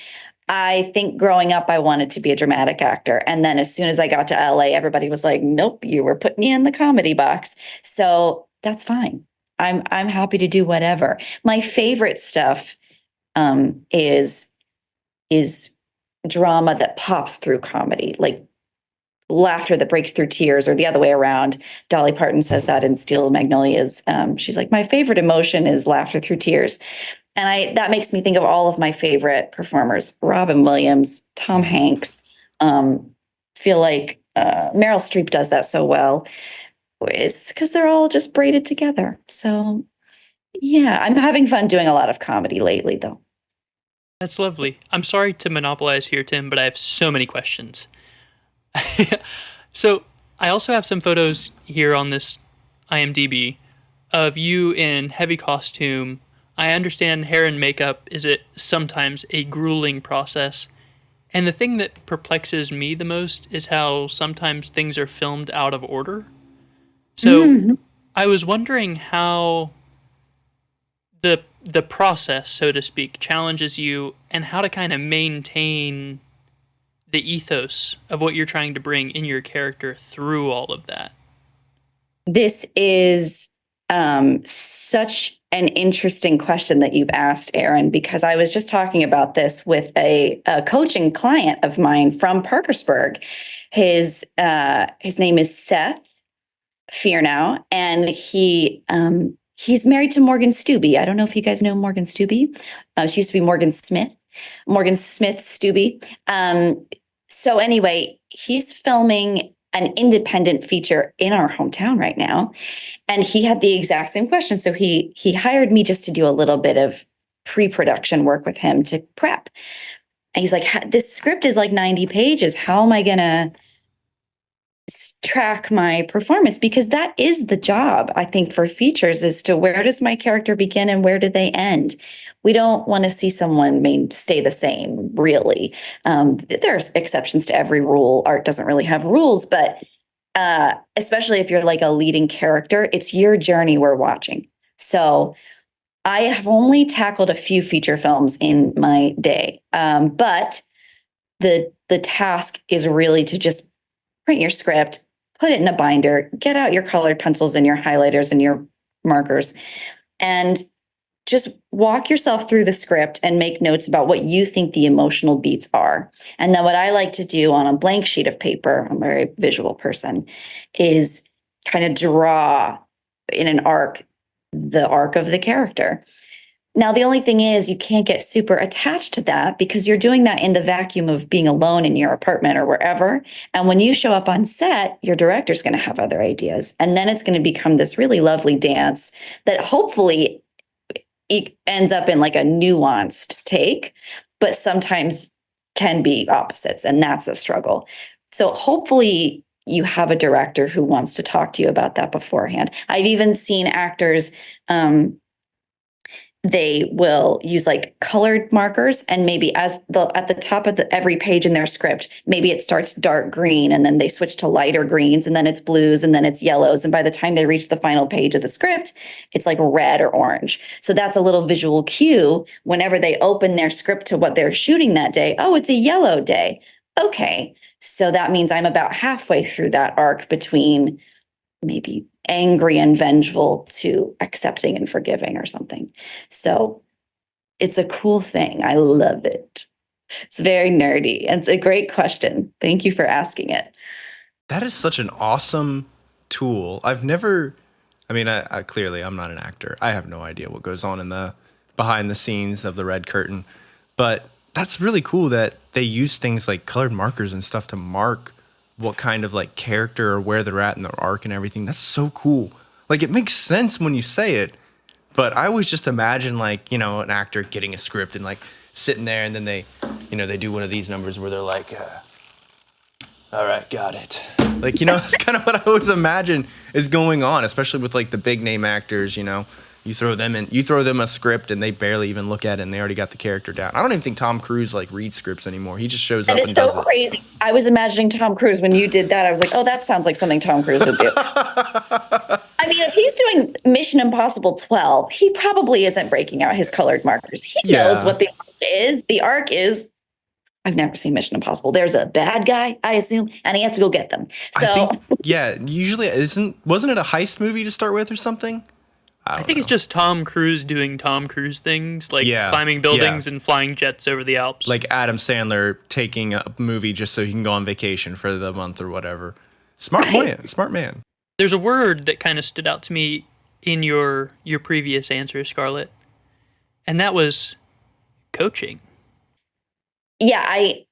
I think growing up, I wanted to be a dramatic actor. And then as soon as I got to LA, everybody was like, nope, you were putting me in the comedy box. So that's fine. I'm happy to do whatever. My favorite stuff is drama that pops through comedy, like laughter that breaks through tears, or the other way around. Dolly Parton says that in Steel Magnolias. She's like, my favorite emotion is laughter through tears. And that makes me think of all of my favorite performers: Robin Williams, Tom Hanks. Feel like Meryl Streep does that so well. It's because they're all just braided together. So yeah, I'm having fun doing a lot of comedy lately, though. That's lovely. I'm sorry to monopolize here, Tim, but I have so many questions. So I also have some photos here on this IMDb of you in heavy costume. I understand hair and makeup is sometimes a grueling process. And the thing that perplexes me the most is how sometimes things are filmed out of order. So I was wondering how the process, so to speak, challenges you, and how to kind of maintain the ethos of what you're trying to bring in your character through all of that. This is such an interesting question that you've asked, Aaron, because I was just talking about this with a coaching client of mine from Parkersburg. His name is Seth Fearnow, and he's married to Morgan Stubbe. I don't know if you guys know Morgan Stubbe. She used to be Morgan Smith Stubbe. So anyway, he's filming an independent feature in our hometown right now. And he had the exact same question. So he hired me just to do a little bit of pre-production work with him to prep. And he's like, this script is like 90 pages. How am I going to track my performance? Because that is the job, I think, for features, as to where does my character begin and where do they end? We don't want to see someone stay the same, really. There's exceptions to every rule. Art doesn't really have rules, but especially if you're like a leading character, it's your journey we're watching. So I have only tackled a few feature films in my day, but the task is really to just print your script, put it in a binder, get out your colored pencils and your highlighters and your markers, and just walk yourself through the script and make notes about what you think the emotional beats are. And then what I like to do on a blank sheet of paper, I'm a very visual person, is kind of draw in an arc, the arc of the character. Now, the only thing is you can't get super attached to that because you're doing that in the vacuum of being alone in your apartment or wherever. And when you show up on set, your director's going to have other ideas. And then it's going to become this really lovely dance that hopefully it ends up in like a nuanced take, but sometimes can be opposites. And that's a struggle. So hopefully you have a director who wants to talk to you about that beforehand. I've even seen actors, they will use like colored markers, and maybe at the top of every page in their script, maybe it starts dark green and then they switch to lighter greens and then it's blues and then it's yellows. And by the time they reach the final page of the script, it's like red or orange. So that's a little visual cue whenever they open their script to what they're shooting that day. Oh, it's a yellow day. Okay. So that means I'm about halfway through that arc between maybe angry and vengeful to accepting and forgiving or something. So it's a cool thing. I love it. It's very nerdy. And it's a great question. Thank you for asking it. That is such an awesome tool. I clearly I'm not an actor. I have no idea what goes on in the behind the scenes of the red curtain, but that's really cool that they use things like colored markers and stuff to mark what kind of like character or where they're at in their arc and everything. That's so cool. Like, it makes sense when you say it, but I always just imagine like, an actor getting a script and like sitting there and then they do one of these numbers where they're like, All right, got it. Like, that's kind of what I always imagine is going on, especially with like the big name actors. You throw them a script and they barely even look at it and they already got the character down. I don't even think Tom Cruise like reads scripts anymore. He just shows up That is and so does crazy. I was imagining Tom Cruise when you did that. I was like, oh, that sounds like something Tom Cruise would do. I mean, if he's doing Mission Impossible 12, he probably isn't breaking out his colored markers. He knows what the arc is. The arc is, I've never seen Mission Impossible. There's a bad guy, I assume, and he has to go get them. So, usually wasn't it a heist movie to start with or something? I think it's just Tom Cruise doing Tom Cruise things, like climbing buildings and flying jets over the Alps. Like Adam Sandler taking a movie just so he can go on vacation for the month or whatever. Smart man. There's a word that kind of stood out to me in your previous answer, Scarlett, and that was coaching. Yeah, I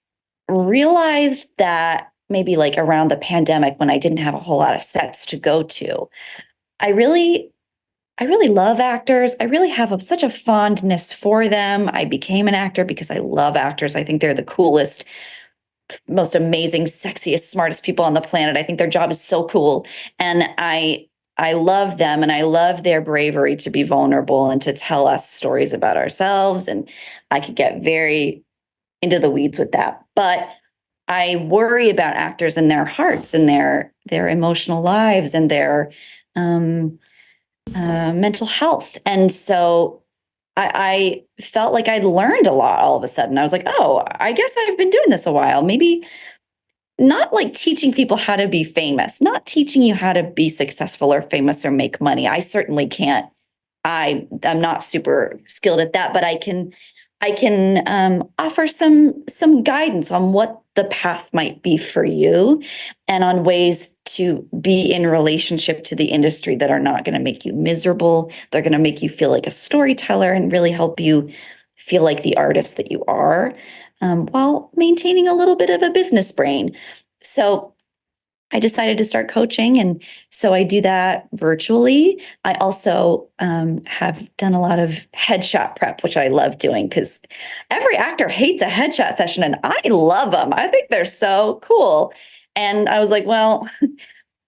realized that maybe like around the pandemic when I didn't have a whole lot of sets to go to. I really love actors. I really have such a fondness for them. I became an actor because I love actors. I think they're the coolest, most amazing, sexiest, smartest people on the planet. I think their job is so cool. And I love them and I love their bravery to be vulnerable and to tell us stories about ourselves. And I could get very into the weeds with that. But I worry about actors and their hearts and their emotional lives and their mental health. And so I felt like I'd learned a lot all of a sudden. I was like, oh, I guess I've been doing this a while. Maybe not like teaching people how to be famous, not teaching you how to be successful or famous or make money. I certainly can't. I'm not super skilled at that, but I can offer some guidance on what the path might be for you and on ways to be in relationship to the industry that are not going to make you miserable. They're going to make you feel like a storyteller and really help you feel like the artist that you are, while maintaining a little bit of a business brain. So I decided to start coaching. And so I do that virtually. I also have done a lot of headshot prep, which I love doing because every actor hates a headshot session and I love them. I think they're so cool. And I was like, well,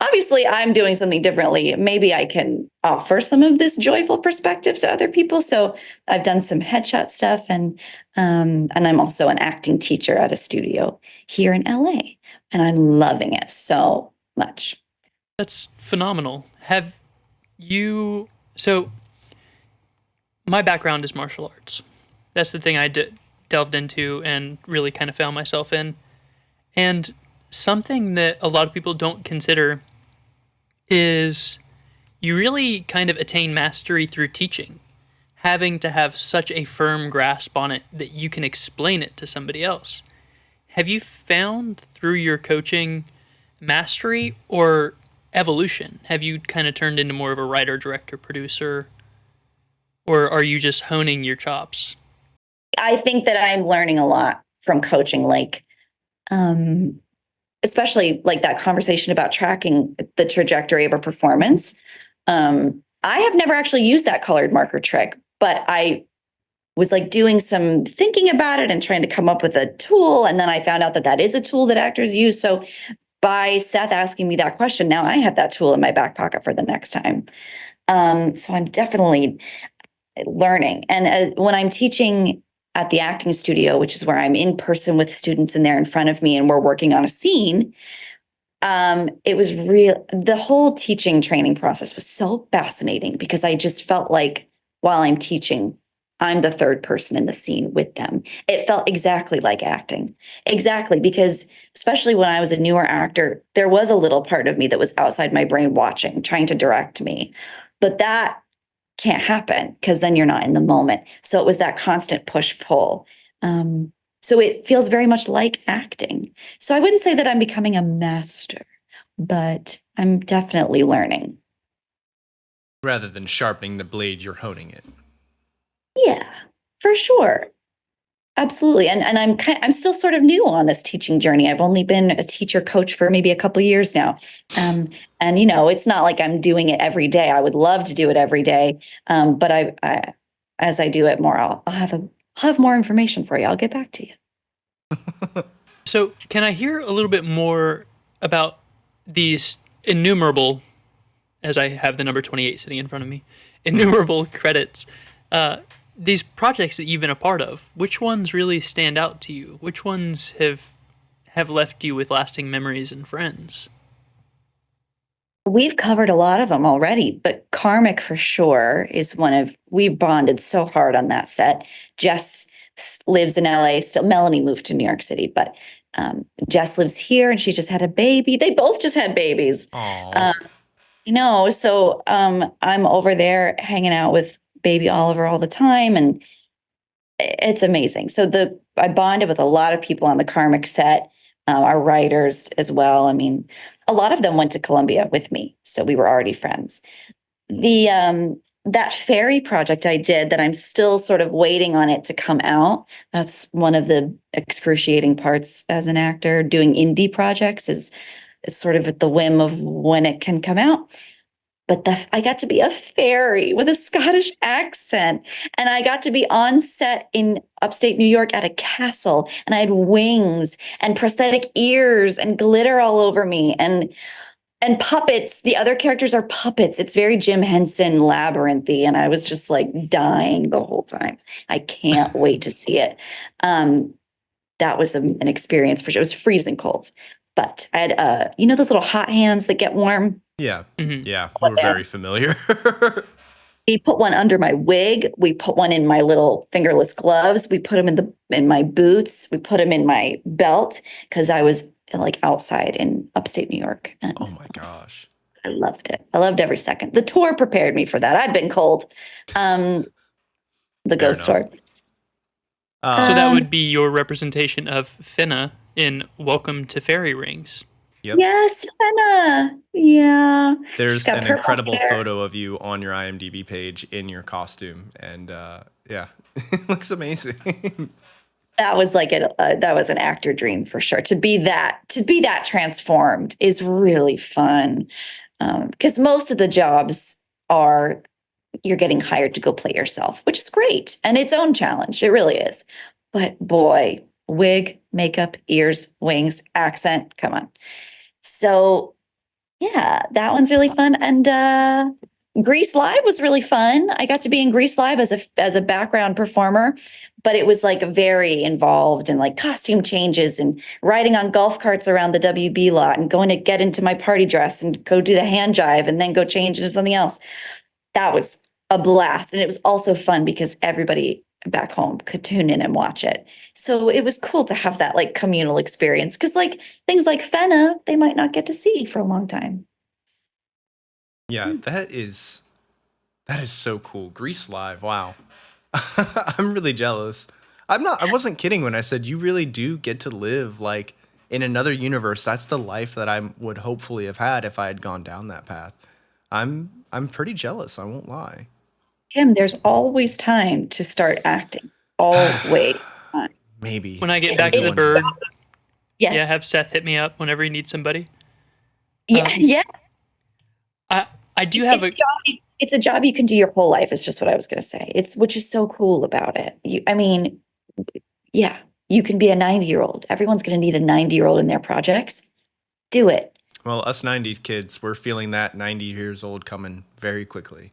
obviously I'm doing something differently. Maybe I can offer some of this joyful perspective to other people. So I've done some headshot stuff and I'm also an acting teacher at a studio here in LA. And I'm loving it so much. That's phenomenal. So my background is martial arts. That's the thing I delved into and really kind of found myself in. And something that a lot of people don't consider is you really kind of attain mastery through teaching, having to have such a firm grasp on it that you can explain it to somebody else. Have you found through your coaching mastery or evolution? Have you kind of turned into more of a writer, director, producer? Or are you just honing your chops? I think that I'm learning a lot from coaching, like, especially like that conversation about tracking the trajectory of a performance. I have never actually used that colored marker trick, but I was like doing some thinking about it and trying to come up with a tool. And then I found out that that is a tool that actors use. So by Seth asking me that question, now I have that tool in my back pocket for the next time. So I'm definitely learning. And when I'm teaching at the acting studio, which is where I'm in person with students and they're in front of me and we're working on a scene, it was real. The whole teaching training process was so fascinating because I just felt like while I'm teaching, I'm the third person in the scene with them. It felt exactly like acting. Exactly, because especially when I was a newer actor, there was a little part of me that was outside my brain watching, trying to direct me. But that can't happen because then you're not in the moment. So it was that constant push-pull. So it feels very much like acting. So I wouldn't say that I'm becoming a master, but I'm definitely learning. Rather than sharpening the blade, you're honing it. Yeah, for sure. Absolutely. And I'm still sort of new on this teaching journey. I've only been a teacher coach for maybe a couple of years now. And it's not like I'm doing it every day. I would love to do it every day. But I as I do it more, I'll have more information for you. I'll get back to you. So, can I hear a little bit more about these innumerable, as I have the number 28 sitting in front of me, innumerable credits? These projects that you've been a part of, which ones really stand out to you? Which ones have left you with lasting memories and friends? We've covered a lot of them already, but Karmic for sure is we bonded so hard on that set. Jess lives in LA still. Melanie moved to New York City, but Jess lives here and she just had a baby. They both just had babies. Aww. So I'm over there hanging out with baby Oliver all the time, and it's amazing. So I bonded with a lot of people on the Karmic set, our writers as well. I mean, a lot of them went to Columbia with me, so we were already friends. That fairy project I did that I'm still sort of waiting on it to come out. That's one of the excruciating parts as an actor. Doing indie projects is sort of at the whim of when it can come out. But I got to be a fairy with a Scottish accent. And I got to be on set in upstate New York at a castle. And I had wings and prosthetic ears and glitter all over me and puppets. The other characters are puppets. It's very Jim Henson labyrinthy. And I was just like dying the whole time. I can't wait to see it. That was an experience for sure. It was freezing cold. But I had, those little hot hands that get warm? Yeah. Mm-hmm. Yeah. We're very familiar. We put one under my wig. We put one in my little fingerless gloves. We put them in my boots. We put them in my belt because I was like outside in upstate New York. And Oh my gosh. I loved it. I loved every second. The tour prepared me for that. I've been cold. The ghost enough. tour. So that would be your representation of Finna in Welcome to Fairy Rings. Yep. Yes, Fenna. Yeah. There's She's got an purple incredible hair. photo of you on your IMDb page in your costume, and yeah, it looks amazing. That was like that was an actor dream for sure. To be that transformed is really fun, because most of the jobs are you're getting hired to go play yourself, which is great and its own challenge. It really is. But boy, wig, makeup, ears, wings, accent, come on. So yeah, that one's really fun. And Grease Live was really fun. I got to be in Grease Live as a background performer, but it was like very involved in like costume changes and riding on golf carts around the WB lot and going to get into my party dress and go do the hand jive and then go change into something else. That was a blast. And it was also fun because everybody back home could tune in and watch it. So it was cool to have that like communal experience because like things like Fenna, they might not get to see for a long time. Yeah, that is so cool. Grease Live, wow. I'm really jealous. I wasn't kidding when I said you really do get to live like in another universe. That's the life that I would hopefully have had if I had gone down that path. I'm pretty jealous, I won't lie. Tim, there's always time to start acting. Always. Maybe. When I get back to the one bird, Yes. yeah, have Seth hit me up whenever you need somebody. Yeah. Yeah. I do have It's a job you can do your whole life. Is just what I was going to say. Which is so cool about it. Yeah, you can be a 90-year-old. Everyone's going to need a 90-year-old in their projects. Do it. Well, us 90s kids, we're feeling that 90 years old coming very quickly.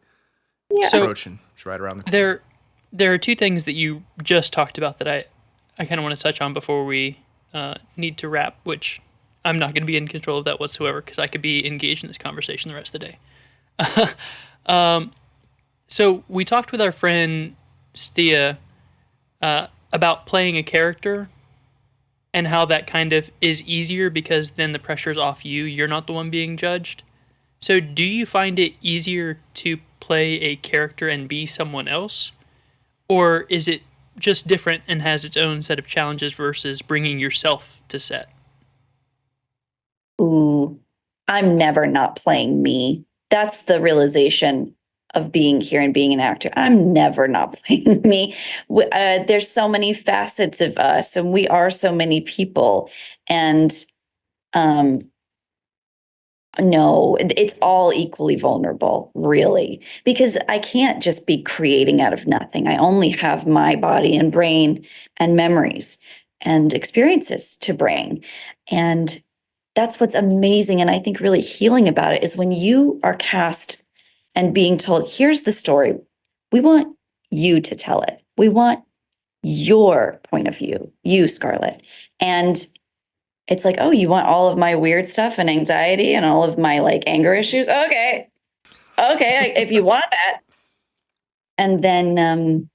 Yeah. So- Approaching. It's right around the corner. There are two things that you just talked about that I kind of want to touch on before we need to wrap, which I'm not going to be in control of that whatsoever because I could be engaged in this conversation the rest of the day. So we talked with our friend Stia about playing a character and how that kind of is easier because then the pressure's off you. You're not the one being judged. So do you find it easier to play a character and be someone else? Or is it just different and has its own set of challenges versus bringing yourself to set? Ooh, I'm never not playing me. That's the realization of being here and being an actor. I'm never not playing me. There's so many facets of us, and we are so many people. And no, it's all equally vulnerable, really, because I can't just be creating out of nothing. I only have my body and brain and memories. and experiences to bring. And that's what's amazing. And I think really healing about it is when you are cast and being told, here's the story. We want you to tell it. We want your point of view, you, Scarlet. And it's like, oh, you want all of my weird stuff and anxiety and all of my like anger issues? Okay. If you want that. And then,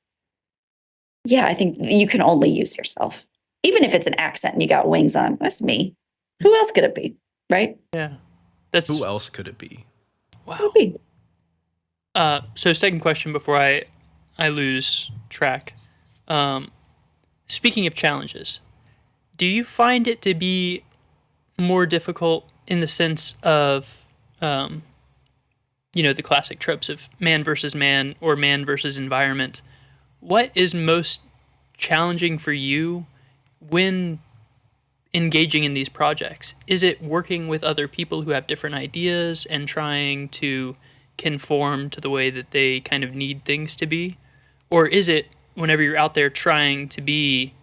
yeah, I think you can only use yourself. Even if it's an accent and you got wings on, that's me. Who else could it be? Right? Yeah. That's Who else could it be? wow. Who would be? So second question before I lose track. Speaking of challenges, do you find it to be more difficult in the sense of, the classic tropes of man versus man or man versus environment? What is most challenging for you when engaging in these projects? Is it working with other people who have different ideas and trying to conform to the way that they kind of need things to be? Or is it whenever you're out there trying to be,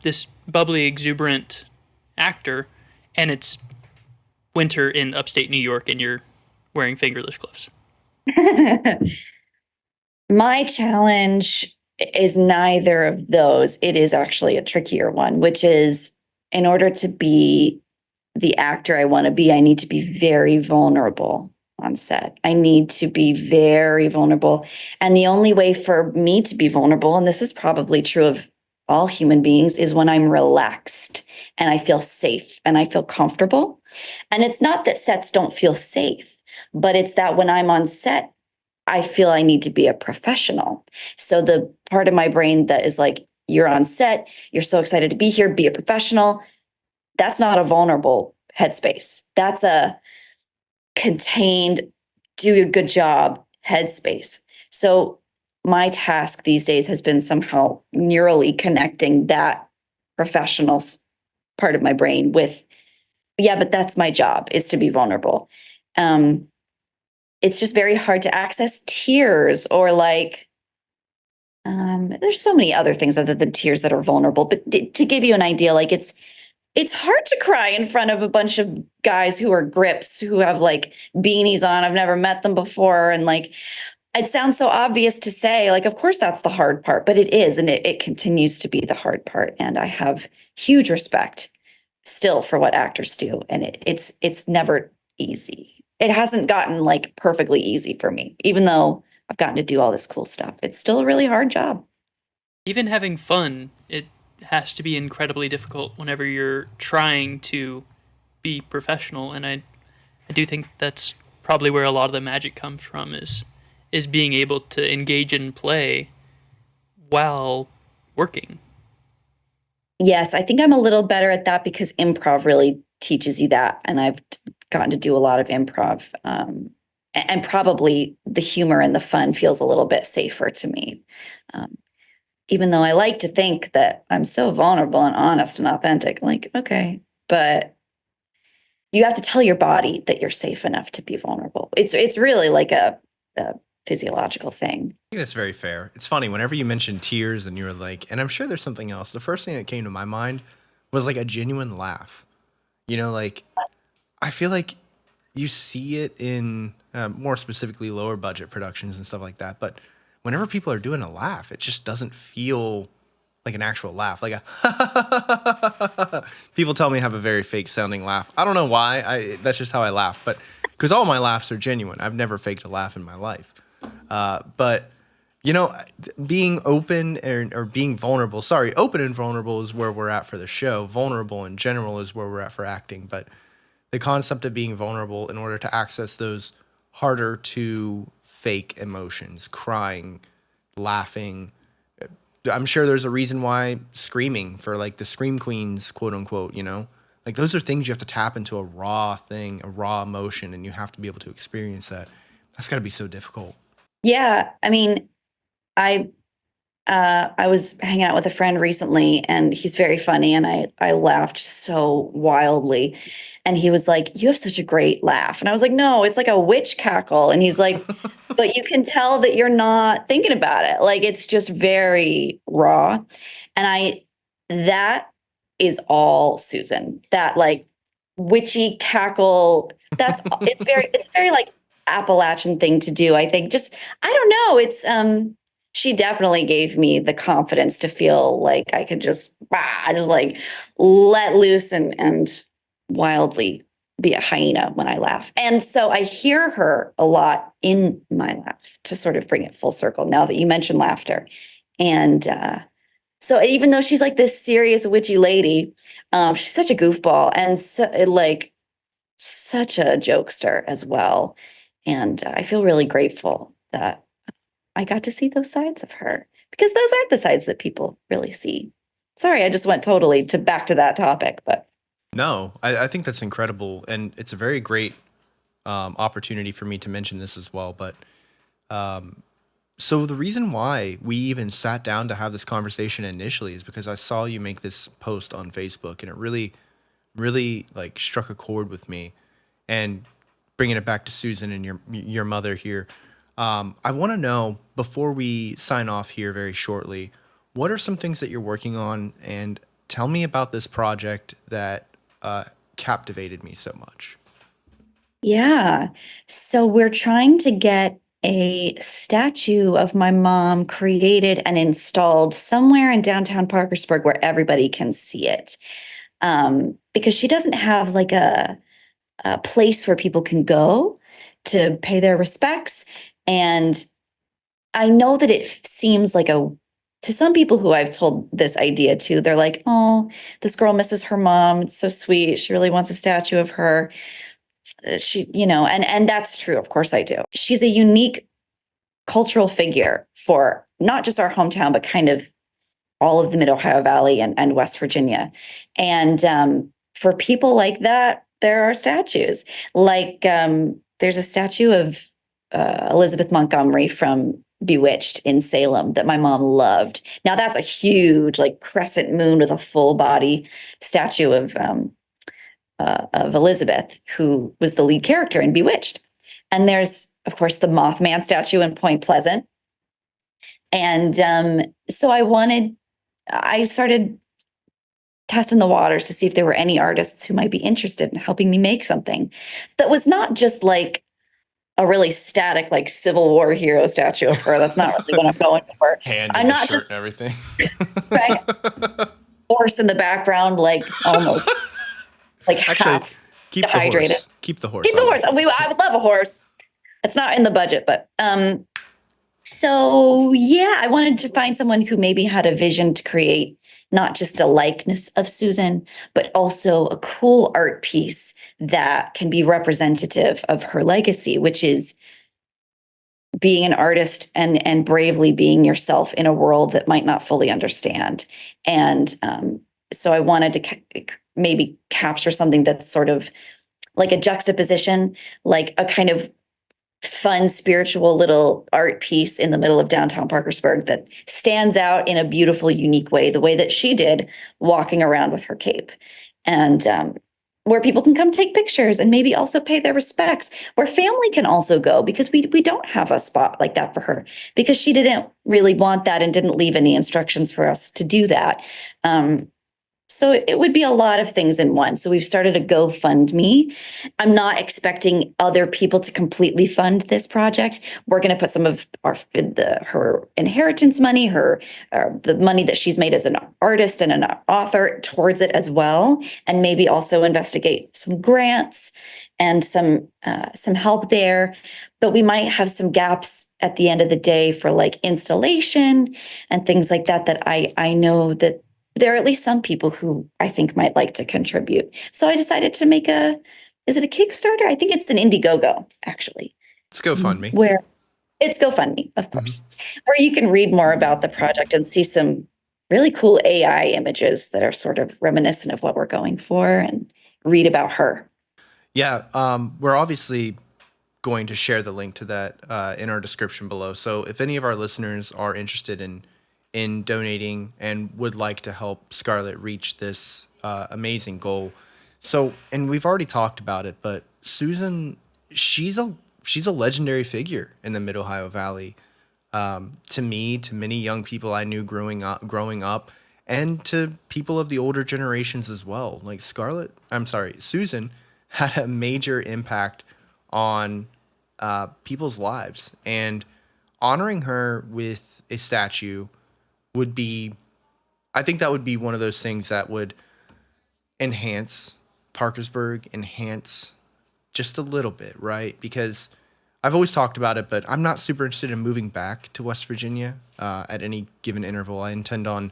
this bubbly, exuberant actor and it's winter in upstate New York and you're wearing fingerless gloves? My challenge is neither of those. It is actually a trickier one, which is in order to be the actor I want to be, I need to be very vulnerable on set. I need to be very vulnerable. And the only way for me to be vulnerable, and this is probably true of all human beings, is when I'm relaxed and I feel safe and I feel comfortable. And it's not that sets don't feel safe, but it's that when I'm on set, I feel I need to be a professional. So the part of my brain that is like, you're on set, you're so excited to be here, be a professional. That's not a vulnerable headspace. That's a contained, do a good job headspace. So my task these days has been somehow neurally connecting that professional part of my brain with, yeah, but that's my job, is to be vulnerable. It's just very hard to access tears or like, there's so many other things other than tears that are vulnerable. But to give you an idea, like it's hard to cry in front of a bunch of guys who are grips, who have like beanies on. I've never met them before. And like, it sounds so obvious to say, like, of course that's the hard part, but it is. And it continues to be the hard part. And I have huge respect still for what actors do. And it's never easy. It hasn't gotten like perfectly easy for me, even though I've gotten to do all this cool stuff. It's still a really hard job. Even having fun, it has to be incredibly difficult whenever you're trying to be professional. And I do think that's probably where a lot of the magic comes from is being able to engage in play while working. Yes, I think I'm a little better at that because improv really teaches you that. And I've gotten to do a lot of improv. And probably the humor and the fun feels a little bit safer to me. Even though I like to think that I'm so vulnerable and honest and authentic, I'm like, okay, but you have to tell your body that you're safe enough to be vulnerable. It's really like a physiological thing. I think that's very fair. It's funny, whenever you mentioned tears and you were like, and I'm sure there's something else, the first thing that came to my mind was like a genuine laugh. Like I feel like you see it in more specifically lower budget productions and stuff like that. But whenever people are doing a laugh, it just doesn't feel like an actual laugh. Like a people tell me I have a very fake sounding laugh. I don't know why. That's just how I laugh. But because all my laughs are genuine. I've never faked a laugh in my life. But being open or being vulnerable. Sorry, open and vulnerable is where we're at for the show. Vulnerable in general is where we're at for acting. But the concept of being vulnerable in order to access those harder to fake emotions, crying, laughing. I'm sure there's a reason why screaming for like the scream queens, quote unquote, like those are things you have to tap into a raw thing, a raw emotion, and you have to be able to experience that. That's got to be so difficult. Yeah. I mean, I was hanging out with a friend recently and he's very funny and I laughed so wildly. And he was like, you have such a great laugh. And I was like, no, it's like a witch cackle. And he's like, but you can tell that you're not thinking about it. Like, it's just very raw. And that is all Susan. That like witchy cackle. That's it's very like Appalachian thing to do. I think just I don't know. It's she definitely gave me the confidence to feel like I could just like let loose and wildly be a hyena when I laugh. And so I hear her a lot in my laugh to sort of bring it full circle now that you mentioned laughter. And so even though she's like this serious witchy lady, she's such a goofball and so like such a jokester as well. And I feel really grateful that I got to see those sides of her because those aren't the sides that people really see. Sorry, I just went totally to back to that topic, but No, I think that's incredible, and it's a very great opportunity for me to mention this as well. But so the reason why we even sat down to have this conversation initially is because I saw you make this post on Facebook, and it really like struck a chord with me. And bringing it back to Susan and your mother here, I want to know before we sign off here very shortly, what are some things that you're working on, and tell me about this project that captivated me so much. yeah. So we're trying to get a statue of my mom created and installed somewhere in downtown Parkersburg where everybody can see it. Because she doesn't have like a place where people can go to pay their respects. And I know that it seems like to some people who I've told this idea to, they're like, oh, this girl misses her mom. It's so sweet. She really wants a statue of her. She, and that's true. Of course I do. She's a unique cultural figure for not just our hometown, but kind of all of the Mid Ohio Valley and West Virginia. And for people like that, there are statues. Like there's a statue of Elizabeth Montgomery from Bewitched in Salem that my mom loved. Now that's a huge like crescent moon with a full body statue of Elizabeth, who was the lead character in Bewitched. And there's, of course, the Mothman statue in Point Pleasant. And so I started testing the waters to see if there were any artists who might be interested in helping me make something that was not just like a really static, like Civil War hero statue of her. That's not really what I'm going for. Hand I'm in the not shirt just and everything. right, horse in the background, like almost like Actually, half keep dehydrated. the horse. Keep the horse. Keep the horse. I would love a horse. It's not in the budget, but so yeah, I wanted to find someone who maybe had a vision to create not just a likeness of Susan, but also a cool art piece that can be representative of her legacy, which is being an artist and bravely being yourself in a world that might not fully understand. And so I wanted to maybe capture something that's sort of like a juxtaposition, like a kind of fun, spiritual little art piece in the middle of downtown Parkersburg that stands out in a beautiful, unique way, the way that she did walking around with her cape. And where people can come take pictures and maybe also pay their respects, where family can also go, because we don't have a spot like that for her, because she didn't really want that and didn't leave any instructions for us to do that. So it would be a lot of things in one. So we've started a GoFundMe. I'm not expecting other people to completely fund this project. We're going to put some of her inheritance money, the money that she's made as an artist and an author towards it as well, and maybe also investigate some grants and some help there. But we might have some gaps at the end of the day for like installation and things like that. That I know that there are at least some people who I think might like to contribute. So I decided to make is it a Kickstarter? I think it's an Indiegogo, actually. It's GoFundMe. Where it's GoFundMe, of course, where you can read more about the project and see some really cool AI images that are sort of reminiscent of what we're going for and read about her. Yeah, we're obviously going to share the link to that in our description below. So if any of our listeners are interested in donating and would like to help Scarlet reach this amazing goal. So, and we've already talked about it, but Susan, she's a legendary figure in the Mid Ohio Valley. To me, to many young people I knew growing up, and to people of the older generations as well. Like Susan had a major impact on people's lives, and honoring her with a statue would be, I think that would be one of those things that would enhance Parkersburg, enhance just a little bit, right? Because I've always talked about it, but I'm not super interested in moving back to West Virginia at any given interval. I intend on,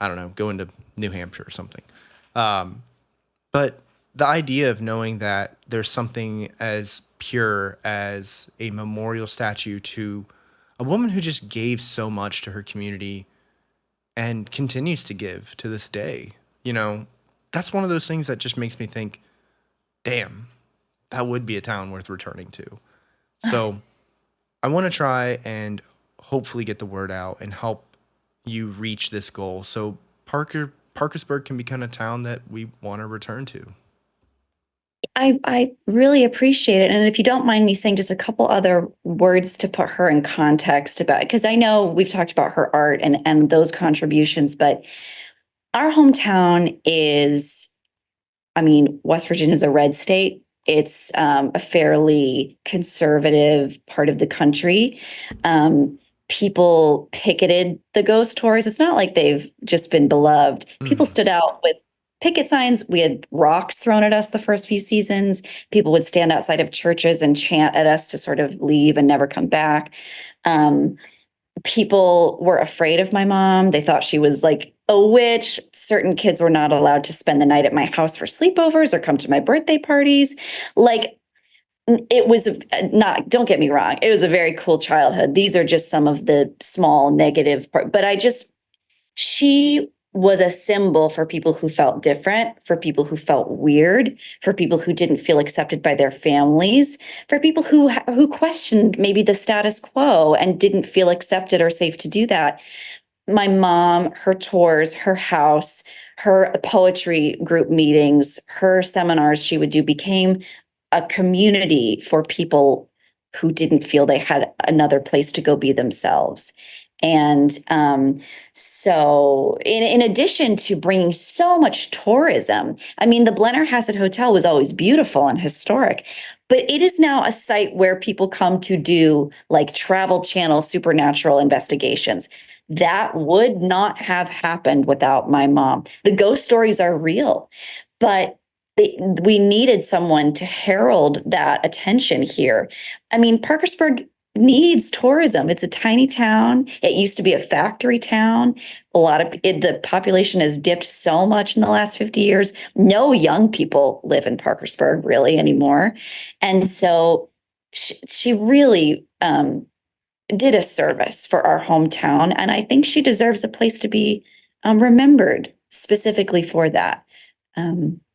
I don't know, going to New Hampshire or something. But the idea of knowing that there's something as pure as a memorial statue to a woman who just gave so much to her community and continues to give to this day, that's one of those things that just makes me think, damn, that would be a town worth returning to. So I want to try and hopefully get the word out and help you reach this goal so Parkersburg can become a town that we want to return to. I really appreciate it. And if you don't mind me saying just a couple other words to put her in context about, because I know we've talked about her art and those contributions, but our hometown is, West Virginia is a red state. It's a fairly conservative part of the country. People picketed the ghost tours. It's not like they've just been beloved. People stood out with picket signs. We had rocks thrown at us the first few seasons. People would stand outside of churches and chant at us to sort of leave and never come back. People were afraid of my mom. They thought she was like a witch. Certain kids were not allowed to spend the night at my house for sleepovers or come to my birthday parties. Like, it was not, don't get me wrong, it was a very cool childhood. These are just some of the small negative part, but she was a symbol for people who felt different, for people who felt weird, for people who didn't feel accepted by their families, for people who questioned maybe the status quo and didn't feel accepted or safe to do that. My mom, her tours, her house, her poetry group meetings, her seminars she would do became a community for people who didn't feel they had another place to go be themselves. And so in addition to bringing so much tourism, the Blennerhassett Hotel was always beautiful and historic, but it is now a site where people come to do like Travel Channel supernatural investigations. That would not have happened without my mom. The ghost stories are real, but we needed someone to herald that attention here. Parkersburg needs tourism. It's a tiny town. It used to be a factory town. The population has dipped so much in the last 50 years. No young people live in Parkersburg really anymore. And so she really did a service for our hometown. And I think she deserves a place to be remembered specifically for that.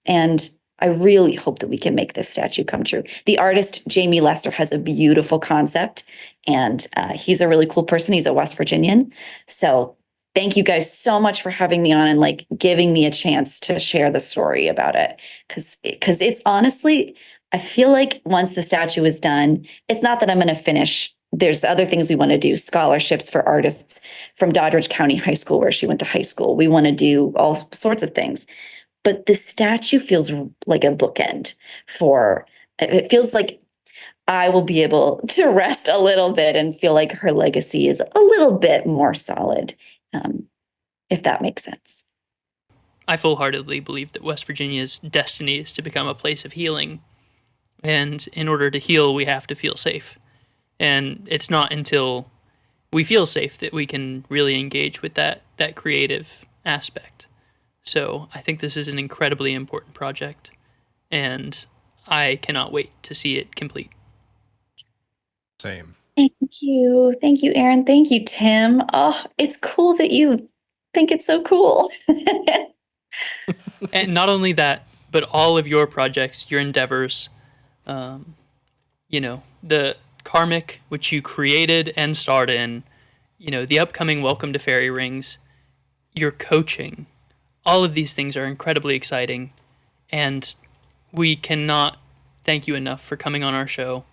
And I really hope that we can make this statue come true. The artist, Jamie Lester, has a beautiful concept, and he's a really cool person. He's a West Virginian. So thank you guys so much for having me on and giving me a chance to share the story about it. Because it's honestly, I feel like once the statue is done, it's not that I'm going to finish. There's other things we want to do, scholarships for artists from Doddridge County High School, where she went to high school. We want to do all sorts of things. But the statue feels like a bookend it feels like I will be able to rest a little bit and feel like her legacy is a little bit more solid, if that makes sense. I full-heartedly believe that West Virginia's destiny is to become a place of healing. And in order to heal, we have to feel safe. And it's not until we feel safe that we can really engage with that creative aspect. So I think this is an incredibly important project, and I cannot wait to see it complete. Same. Thank you. Thank you, Aaron. Thank you, Tim. Oh, it's cool that you think it's so cool. And not only that, but all of your projects, your endeavors, the Karmic, which you created and starred in, the upcoming Welcome to Fairy Rings, your coaching, all of these things are incredibly exciting, and we cannot thank you enough for coming on our show,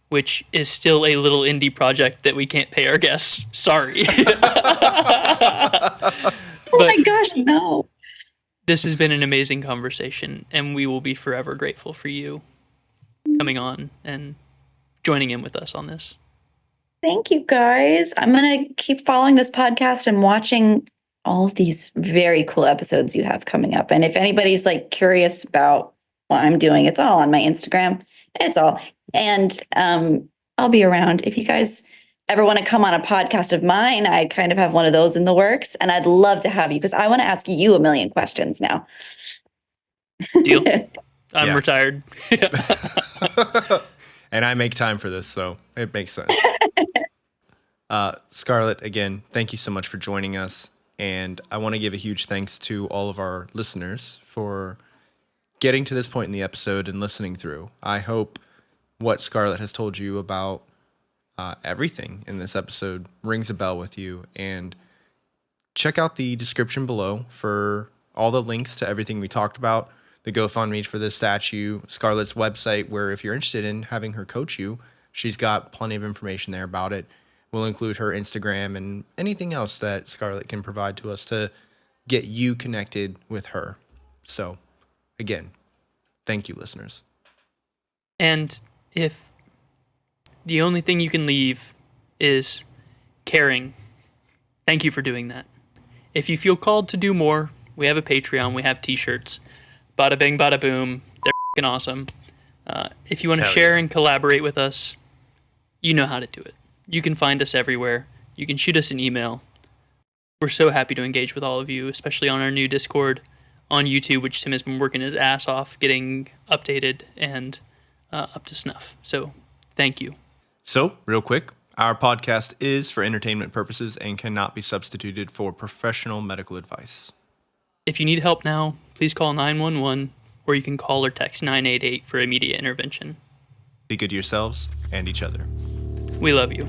which is still a little indie project that we can't pay our guests. Sorry. Oh But my gosh, no. this has been an amazing conversation, and we will be forever grateful for you coming on and joining in with us on this. Thank you guys. I'm going to keep following this podcast and watching all of these very cool episodes you have coming up. And if anybody's like curious about what I'm doing, it's all on my Instagram. It's all. And I'll be around. If you guys ever want to come on a podcast of mine, I kind of have one of those in the works. And I'd love to have you because I want to ask you a million questions now. Deal. I'm Yeah. retired. And I make time for this, so it makes sense. Scarlett, again, thank you so much for joining us. And I want to give a huge thanks to all of our listeners for getting to this point in the episode and listening through. I hope what Scarlett has told you about everything in this episode rings a bell with you. And check out the description below for all the links to everything we talked about. The GoFundMe for this statue, Scarlett's website, where if you're interested in having her coach you, she's got plenty of information there about it. We'll include her Instagram and anything else that Scarlett can provide to us to get you connected with her. So, again, thank you, listeners. And if the only thing you can leave is caring, thank you for doing that. If you feel called to do more, we have a Patreon, we have t-shirts. Bada bing, bada boom. They're f***ing awesome. If you want to share and collaborate with us, you know how to do it. You can find us everywhere. You can shoot us an email. We're so happy to engage with all of you, especially on our new Discord on YouTube, which Tim has been working his ass off getting updated and up to snuff. So thank you. So, real quick, our podcast is for entertainment purposes and cannot be substituted for professional medical advice. If you need help now, please call 911 or you can call or text 988 for immediate intervention. Be good to yourselves and each other. We love you.